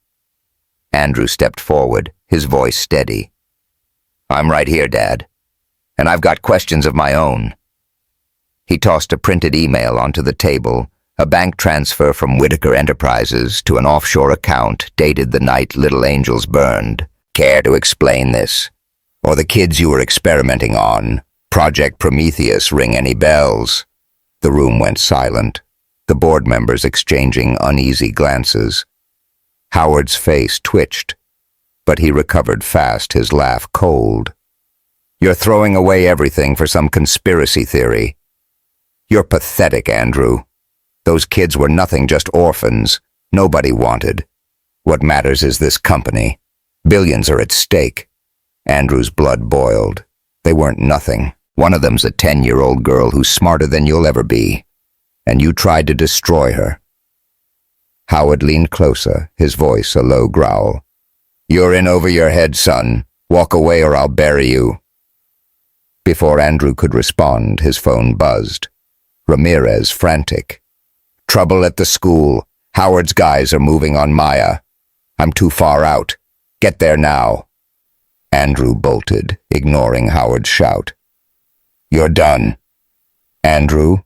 Andrew stepped forward, his voice steady. I'm right here, Dad, and I've got questions of my own. He tossed a printed email onto the table, a bank transfer from Whitaker Enterprises to an offshore account dated the night Little Angels burned. Care to explain this? Or the kids you were experimenting on? Project Prometheus, ring any bells? The room went silent, the board members exchanging uneasy glances. Howard's face twitched, but he recovered fast, his laugh cold. You're throwing away everything for some conspiracy theory. You're pathetic, Andrew. Those kids were nothing, just orphans. Nobody wanted. What matters is this company. Billions are at stake. Andrew's blood boiled. They weren't nothing. One of them's a 10-year-old girl who's smarter than you'll ever be. And you tried to destroy her. Howard leaned closer, his voice a low growl. You're in over your head, son. Walk away or I'll bury you. Before Andrew could respond, his phone buzzed. Ramirez, frantic. Trouble at the school. Howard's guys are moving on Maya. I'm too far out. Get there now. Andrew bolted, ignoring Howard's shout. You're done. Andrew?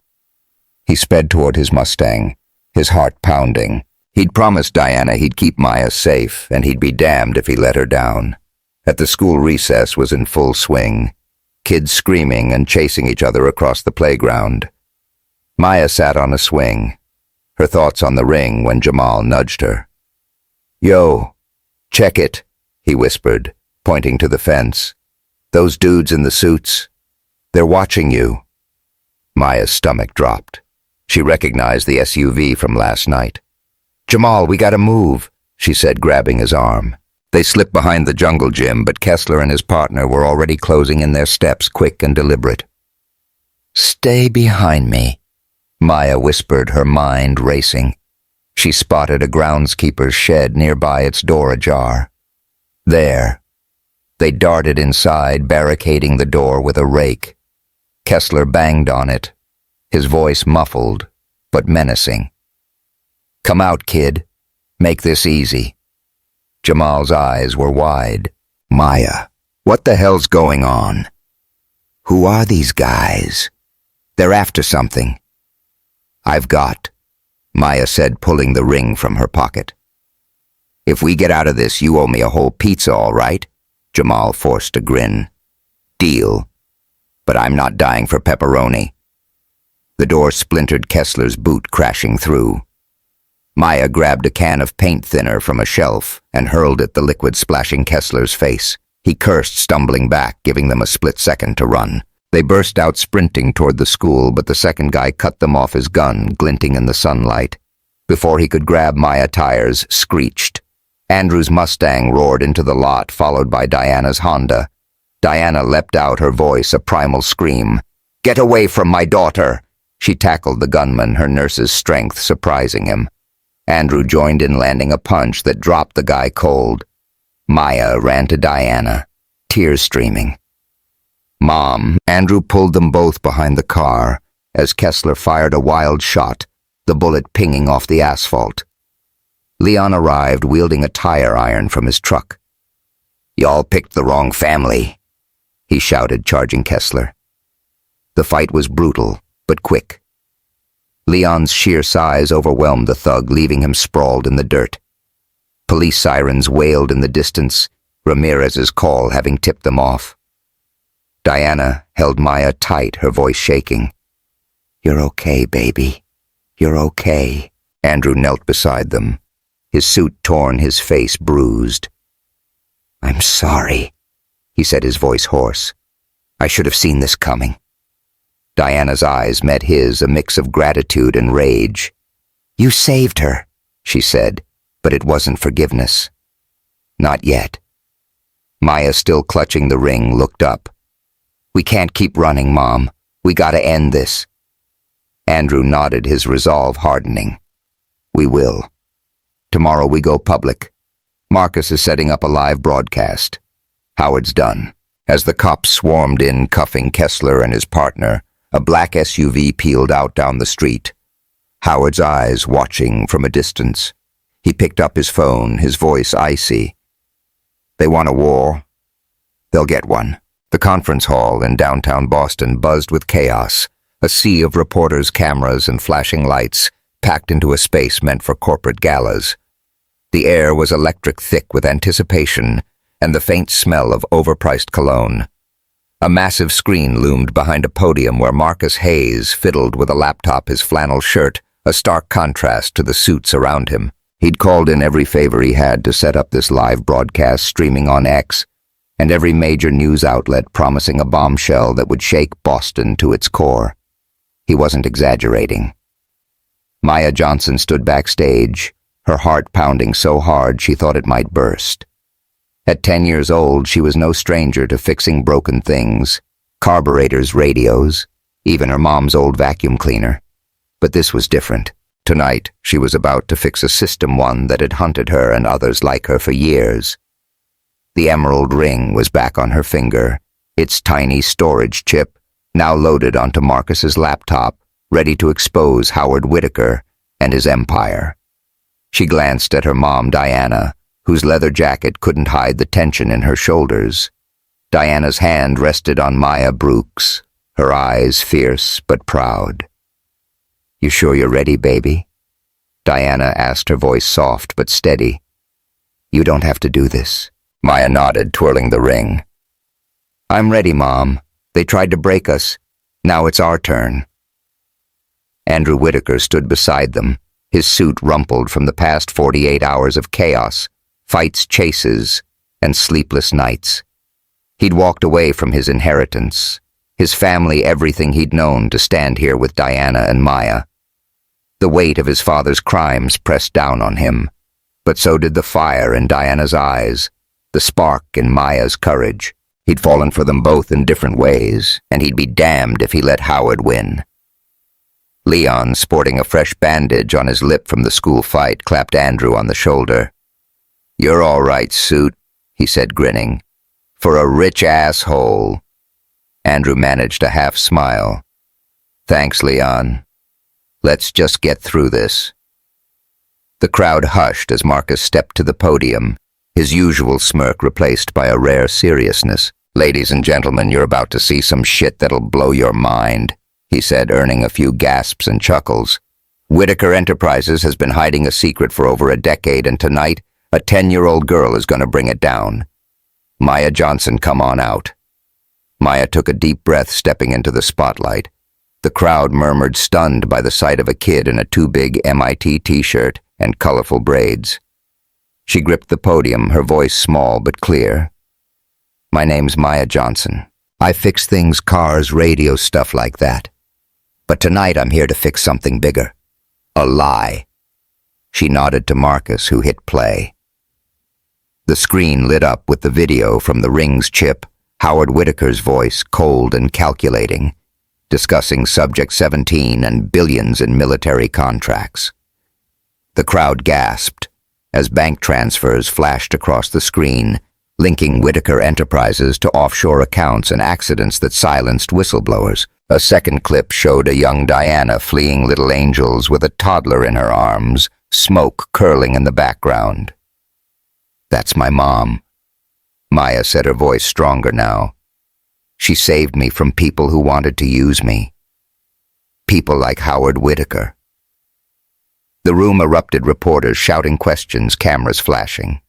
He sped toward his Mustang, his heart pounding. He'd promised Diana he'd keep Maya safe, and he'd be damned if he let her down. At the school, recess was in full swing, kids screaming and chasing each other across the playground. Maya sat on a swing, her thoughts on the ring when Jamal nudged her. Yo, check it, he whispered, pointing to the fence. Those dudes in the suits, they're watching you. Maya's stomach dropped. She recognized the SUV from last night. Jamal, we gotta move, she said, grabbing his arm. They slipped behind the jungle gym, but Kessler and his partner were already closing in their steps, quick and deliberate. Stay behind me, Maya whispered, her mind racing. She spotted a groundskeeper's shed nearby, its door ajar. There. They darted inside, barricading the door with a rake. Kessler banged on it, his voice muffled, but menacing. "Come out, kid. Make this easy." Jamal's eyes were wide. "Maya, what the hell's going on? Who are these guys? They're after something." "I've got," Maya said, pulling the ring from her pocket. "If we get out of this, you owe me a whole pizza, all right?" Jamal forced a grin. "Deal. But I'm not dying for pepperoni." The door splintered, Kessler's boot crashing through. Maya grabbed a can of paint thinner from a shelf and hurled it, the liquid splashing Kessler's face. He cursed, stumbling back, giving them a split second to run. They burst out sprinting toward the school, but the second guy cut them off, his gun glinting in the sunlight. Before he could grab Maya, tires screeched. Andrew's Mustang roared into the lot, followed by Diana's Honda. Diana leapt out, her voice a primal scream. "Get away from my daughter!" She tackled the gunman, her nurse's strength surprising him. Andrew joined in, landing a punch that dropped the guy cold. Maya ran to Diana, tears streaming. "Mom!" Andrew pulled them both behind the car as Kessler fired a wild shot, the bullet pinging off the asphalt. Leon arrived, wielding a tire iron from his truck. "Y'all picked the wrong family," he shouted, charging Kessler. The fight was brutal, but quick. Leon's sheer size overwhelmed the thug, leaving him sprawled in the dirt. Police sirens wailed in the distance, Ramirez's call having tipped them off. Diana held Maya tight, her voice shaking. "You're okay, baby. You're okay." Andrew knelt beside them, his suit torn, his face bruised. "I'm sorry," he said, his voice hoarse. "I should have seen this coming." Diana's eyes met his, a mix of gratitude and rage. "You saved her," she said, but it wasn't forgiveness. Not yet. Maya, still clutching the ring, looked up. "We can't keep running, Mom. We gotta end this." Andrew nodded, his resolve hardening. "We will. Tomorrow we go public. Marcus is setting up a live broadcast. Howard's done." As the cops swarmed in, cuffing Kessler and his partner, a black SUV peeled out down the street. Howard's eyes watching from a distance. He picked up his phone, his voice icy. "They want a war. They'll get one." The conference hall in downtown Boston buzzed with chaos, a sea of reporters, cameras, and flashing lights packed into a space meant for corporate galas. The air was electric thick with anticipation and the faint smell of overpriced cologne. A massive screen loomed behind a podium where Marcus Hayes fiddled with a laptop, his flannel shirt, a stark contrast to the suits around him. He'd called in every favor he had to set up this live broadcast streaming on X, and every major news outlet promising a bombshell that would shake Boston to its core. He wasn't exaggerating. Maya Johnson stood backstage, her heart pounding so hard she thought it might burst. At 10 years old, she was no stranger to fixing broken things, carburetors, radios, even her mom's old vacuum cleaner. But this was different. Tonight, she was about to fix a system, one that had hunted her and others like her for years. The emerald ring was back on her finger, its tiny storage chip now loaded onto Marcus's laptop, ready to expose Howard Whitaker and his empire. She glanced at her mom, Diana, whose leather jacket couldn't hide the tension in her shoulders. Diana's hand rested on Maya Brooks, her eyes fierce but proud. "You sure you're ready, baby?" Diana asked, her voice soft but steady. "You don't have to do this." Maya nodded, twirling the ring. "I'm ready, Mom. They tried to break us. Now it's our turn." Andrew Whitaker stood beside them, his suit rumpled from the past 48 hours of chaos, fights, chases, and sleepless nights. He'd walked away from his inheritance, his family, everything he'd known, to stand here with Diana and Maya. The weight of his father's crimes pressed down on him, but so did the fire in Diana's eyes, the spark in Maya's courage. He'd fallen for them both in different ways, and he'd be damned if he let Howard win. Leon, sporting a fresh bandage on his lip from the school fight, clapped Andrew on the shoulder. "You're all right, suit," he said, grinning. "For a rich asshole." Andrew managed a half smile. "Thanks, Leon. Let's just get through this." The crowd hushed as Marcus stepped to the podium, his usual smirk replaced by a rare seriousness. "Ladies and gentlemen, you're about to see some shit that'll blow your mind," he said, earning a few gasps and chuckles. "Whitaker Enterprises has been hiding a secret for over a decade, and tonight, a 10-year-old girl is going to bring it down. Maya Johnson, come on out." Maya took a deep breath, stepping into the spotlight. The crowd murmured, stunned by the sight of a kid in a too big MIT t-shirt and colorful braids. She gripped the podium, her voice small but clear. "My name's Maya Johnson. I fix things, cars, radio, stuff like that. But tonight I'm here to fix something bigger. A lie." She nodded to Marcus, who hit play. The screen lit up with the video from the Rings chip, Howard Whitaker's voice, cold and calculating, discussing Subject 17 and billions in military contracts. The crowd gasped as bank transfers flashed across the screen, linking Whitaker Enterprises to offshore accounts and accidents that silenced whistleblowers. A second clip showed a young Diana fleeing Little Angels with a toddler in her arms, smoke curling in the background. "That's my mom," Maya said, her voice stronger now. "She saved me from people who wanted to use me. People like Howard Whitaker." The room erupted, reporters shouting questions, cameras flashing.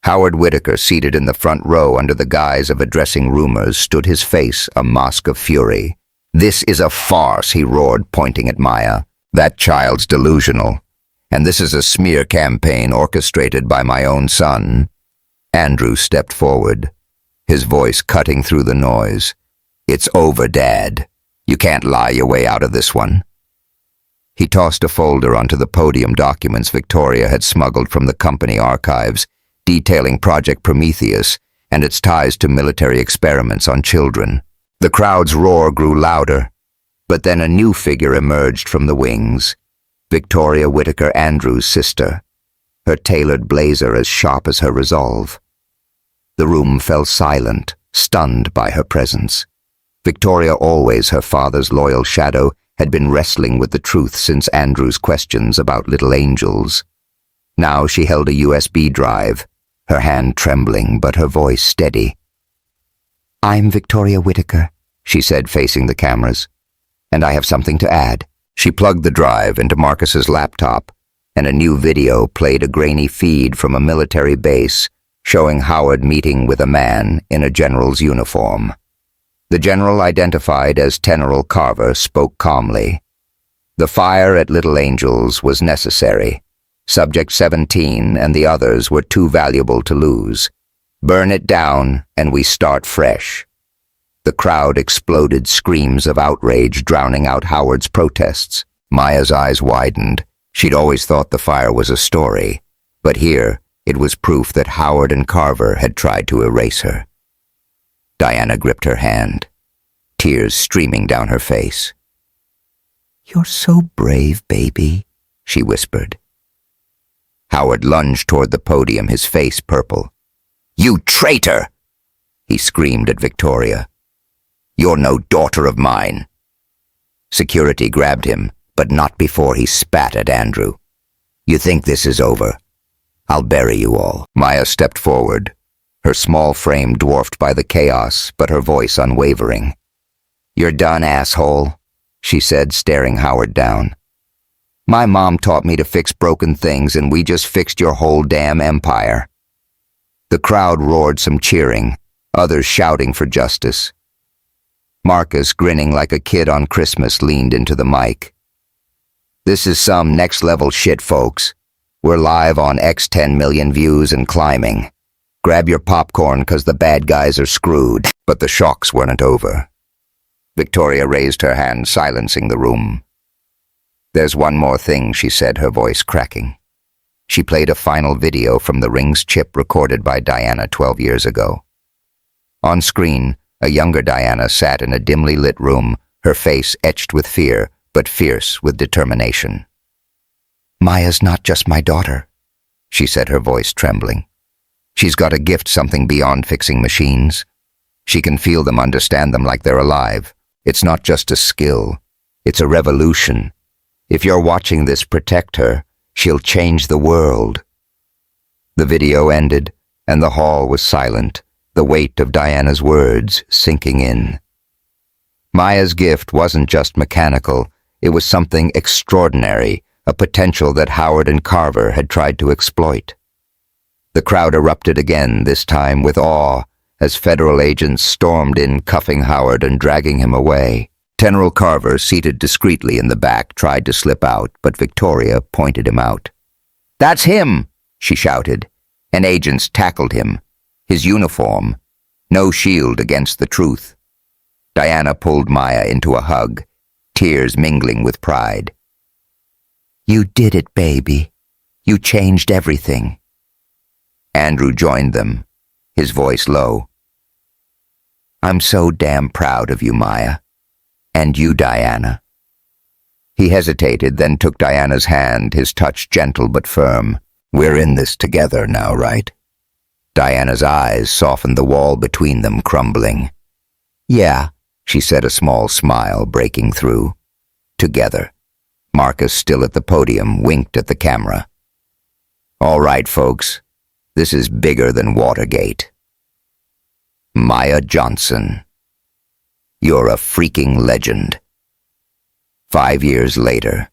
Howard Whitaker, seated in the front row under the guise of addressing rumors, stood, his face a mask of fury. "This is a farce," he roared, pointing at Maya. "That child's delusional. And this is a smear campaign orchestrated by my own son." Andrew stepped forward, his voice cutting through the noise. "It's over, Dad. You can't lie your way out of this one." He tossed a folder onto the podium, documents Victoria had smuggled from the company archives, detailing Project Prometheus and its ties to military experiments on children. The crowd's roar grew louder, but then a new figure emerged from the wings. Victoria Whitaker, Andrew's sister, her tailored blazer as sharp as her resolve. The room fell silent, stunned by her presence. Victoria, always her father's loyal shadow, had been wrestling with the truth since Andrew's questions about Little Angels. Now she held a USB drive, her hand trembling but her voice steady. "I'm Victoria Whitaker," she said, facing the cameras, "and I have something to add." She plugged the drive into Marcus's laptop, and a new video played, a grainy feed from a military base showing Howard meeting with a man in a general's uniform. The general, identified as General Carver, spoke calmly. "The fire at Little Angels was necessary. Subject 17 and the others were too valuable to lose. Burn it down and we start fresh." The crowd exploded, screams of outrage drowning out Howard's protests. Maya's eyes widened. She'd always thought the fire was a story, but here it was proof that Howard and Carver had tried to erase her. Diana gripped her hand, tears streaming down her face. "You're so brave, baby," she whispered. Howard lunged toward the podium, his face purple. "You traitor!" he screamed at Victoria. "You're no daughter of mine." Security grabbed him, but not before he spat at Andrew. "You think this is over? I'll bury you all." Maya stepped forward, her small frame dwarfed by the chaos, but her voice unwavering. "You're done, asshole," she said, staring Howard down. "My mom taught me to fix broken things, and we just fixed your whole damn empire." The crowd roared, some cheering, others shouting for justice. Marcus, grinning like a kid on Christmas, leaned into the mic. "This is some next-level shit, folks. We're live on X 10 million views and climbing. Grab your popcorn, 'cause the bad guys are screwed." But the shocks weren't over. Victoria raised her hand, silencing the room. "There's one more thing," she said, her voice cracking. She played a final video from the Rings chip recorded by Diana 12 years ago. On screen, a younger Diana sat in a dimly lit room, her face etched with fear, but fierce with determination. "Maya's not just my daughter," she said, her voice trembling. "She's got a gift, something beyond fixing machines. She can feel them, understand them like they're alive. It's not just a skill. It's a revolution. If you're watching this, protect her. She'll change the world." The video ended, and the hall was silent, the weight of Diana's words sinking in. Maya's gift wasn't just mechanical. It was something extraordinary, a potential that Howard and Carver had tried to exploit. The crowd erupted again, this time with awe, as federal agents stormed in, cuffing Howard and dragging him away. General Carver, seated discreetly in the back, tried to slip out, but Victoria pointed him out. "That's him!" she shouted, and agents tackled him. His uniform, no shield against the truth. Diana pulled Maya into a hug, tears mingling with pride. "You did it, baby. You changed everything." Andrew joined them, his voice low. "I'm so damn proud of you, Maya. And you, Diana." He hesitated, then took Diana's hand, his touch gentle but firm. "We're in this together now, right?" Diana's eyes softened, the wall between them crumbling. "Yeah," she said, a small smile breaking through. "Together." Marcus, still at the podium, winked at the camera. "All right, folks. This is bigger than Watergate. Maya Johnson, you're a freaking legend." 5 years later.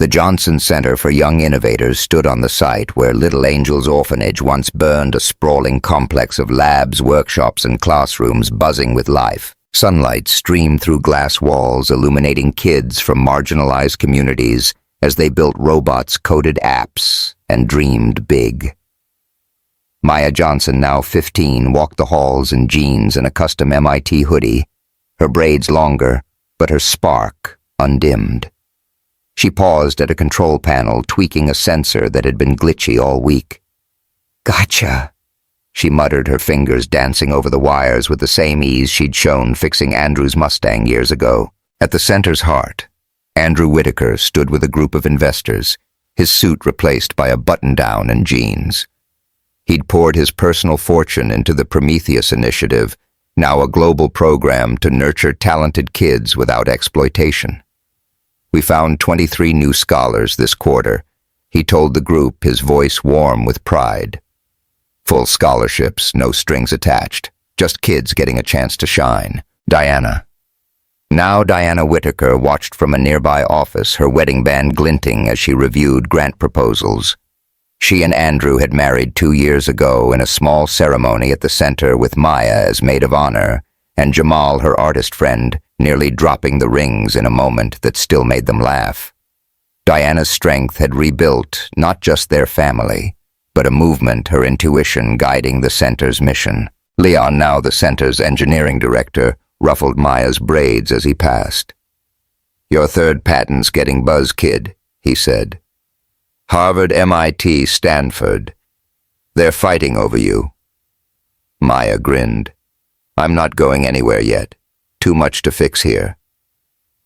The Johnson Center for Young Innovators stood on the site where Little Angel's orphanage once burned, a sprawling complex of labs, workshops, and classrooms buzzing with life. Sunlight streamed through glass walls, illuminating kids from marginalized communities as they built robots-coded apps and dreamed big. Maya Johnson, now 15, walked the halls in jeans and a custom MIT hoodie, her braids longer, but her spark undimmed. She paused at a control panel, tweaking a sensor that had been glitchy all week. "Gotcha," she muttered, her fingers dancing over the wires with the same ease she'd shown fixing Andrew's Mustang years ago. At the center's heart, Andrew Whitaker stood with a group of investors, his suit replaced by a button-down and jeans. He'd poured his personal fortune into the Prometheus Initiative, now a global program to nurture talented kids without exploitation. "We found 23 new scholars this quarter," he told the group, his voice warm with pride. "Full scholarships, no strings attached, just kids getting a chance to shine." Diana. Now Diana Whitaker watched from a nearby office, her wedding band glinting as she reviewed grant proposals. She and Andrew had married 2 years ago in a small ceremony at the center, with Maya as maid of honor and Jamal, her artist friend, nearly dropping the rings in a moment that still made them laugh. Diana's strength had rebuilt not just their family, but a movement, her intuition guiding the center's mission. Leon, now the center's engineering director, ruffled Maya's braids as he passed. "Your third patent's getting buzz, kid," he said. "Harvard, MIT, Stanford. They're fighting over you." Maya grinned. "I'm not going anywhere yet. Too much to fix here."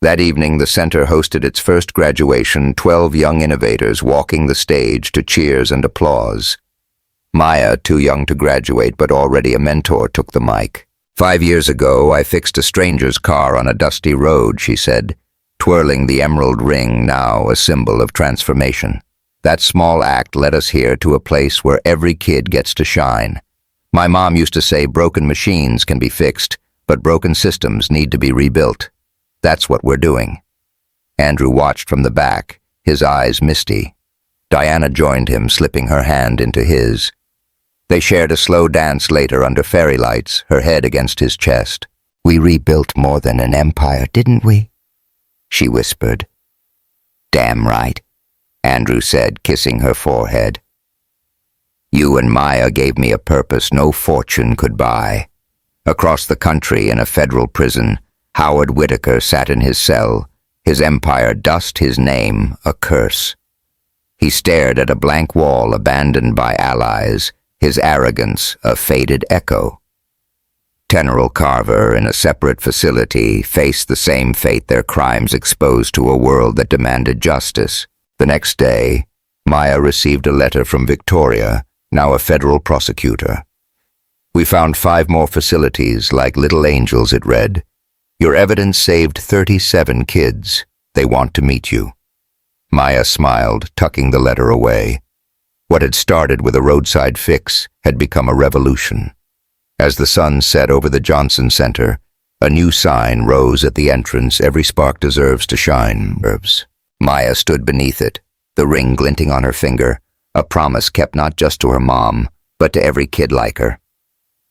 That evening, the center hosted its first graduation, 12 young innovators walking the stage to cheers and applause. Maya, too young to graduate but already a mentor, took the mic. "5 years ago, I fixed a stranger's car on a dusty road," she said, twirling the emerald ring, now a symbol of transformation. "That small act led us here to a place where every kid gets to shine. My mom used to say broken machines can be fixed, but broken systems need to be rebuilt. That's what we're doing." Andrew watched from the back, his eyes misty. Diana joined him, slipping her hand into his. They shared a slow dance later under fairy lights, her head against his chest. "We rebuilt more than an empire, didn't we?" she whispered. "Damn right," Andrew said, kissing her forehead. "You and Maya gave me a purpose no fortune could buy." Across the country, in a federal prison, Howard Whitaker sat in his cell, his empire dust, his name a curse. He stared at a blank wall abandoned by allies, his arrogance a faded echo. General Carver, in a separate facility, faced the same fate their crimes exposed to a world that demanded justice. The next day, Maya received a letter from Victoria, now a federal prosecutor. "We found 5 more facilities, like little angels," it read. "Your evidence saved 37 kids. They want to meet you." Maya smiled, tucking the letter away. What had started with a roadside fix had become a revolution. As the sun set over the Johnson Center, a new sign rose at the entrance, "Every spark deserves to shine." Maya stood beneath it, the ring glinting on her finger, a promise kept not just to her mom, but to every kid like her.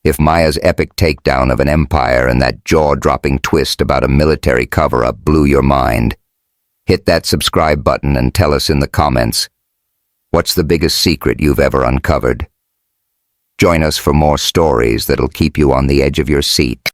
If Maya's epic takedown of an empire and that jaw-dropping twist about a military cover-up blew your mind, hit that subscribe button and tell us in the comments, what's the biggest secret you've ever uncovered? Join us for more stories that'll keep you on the edge of your seat.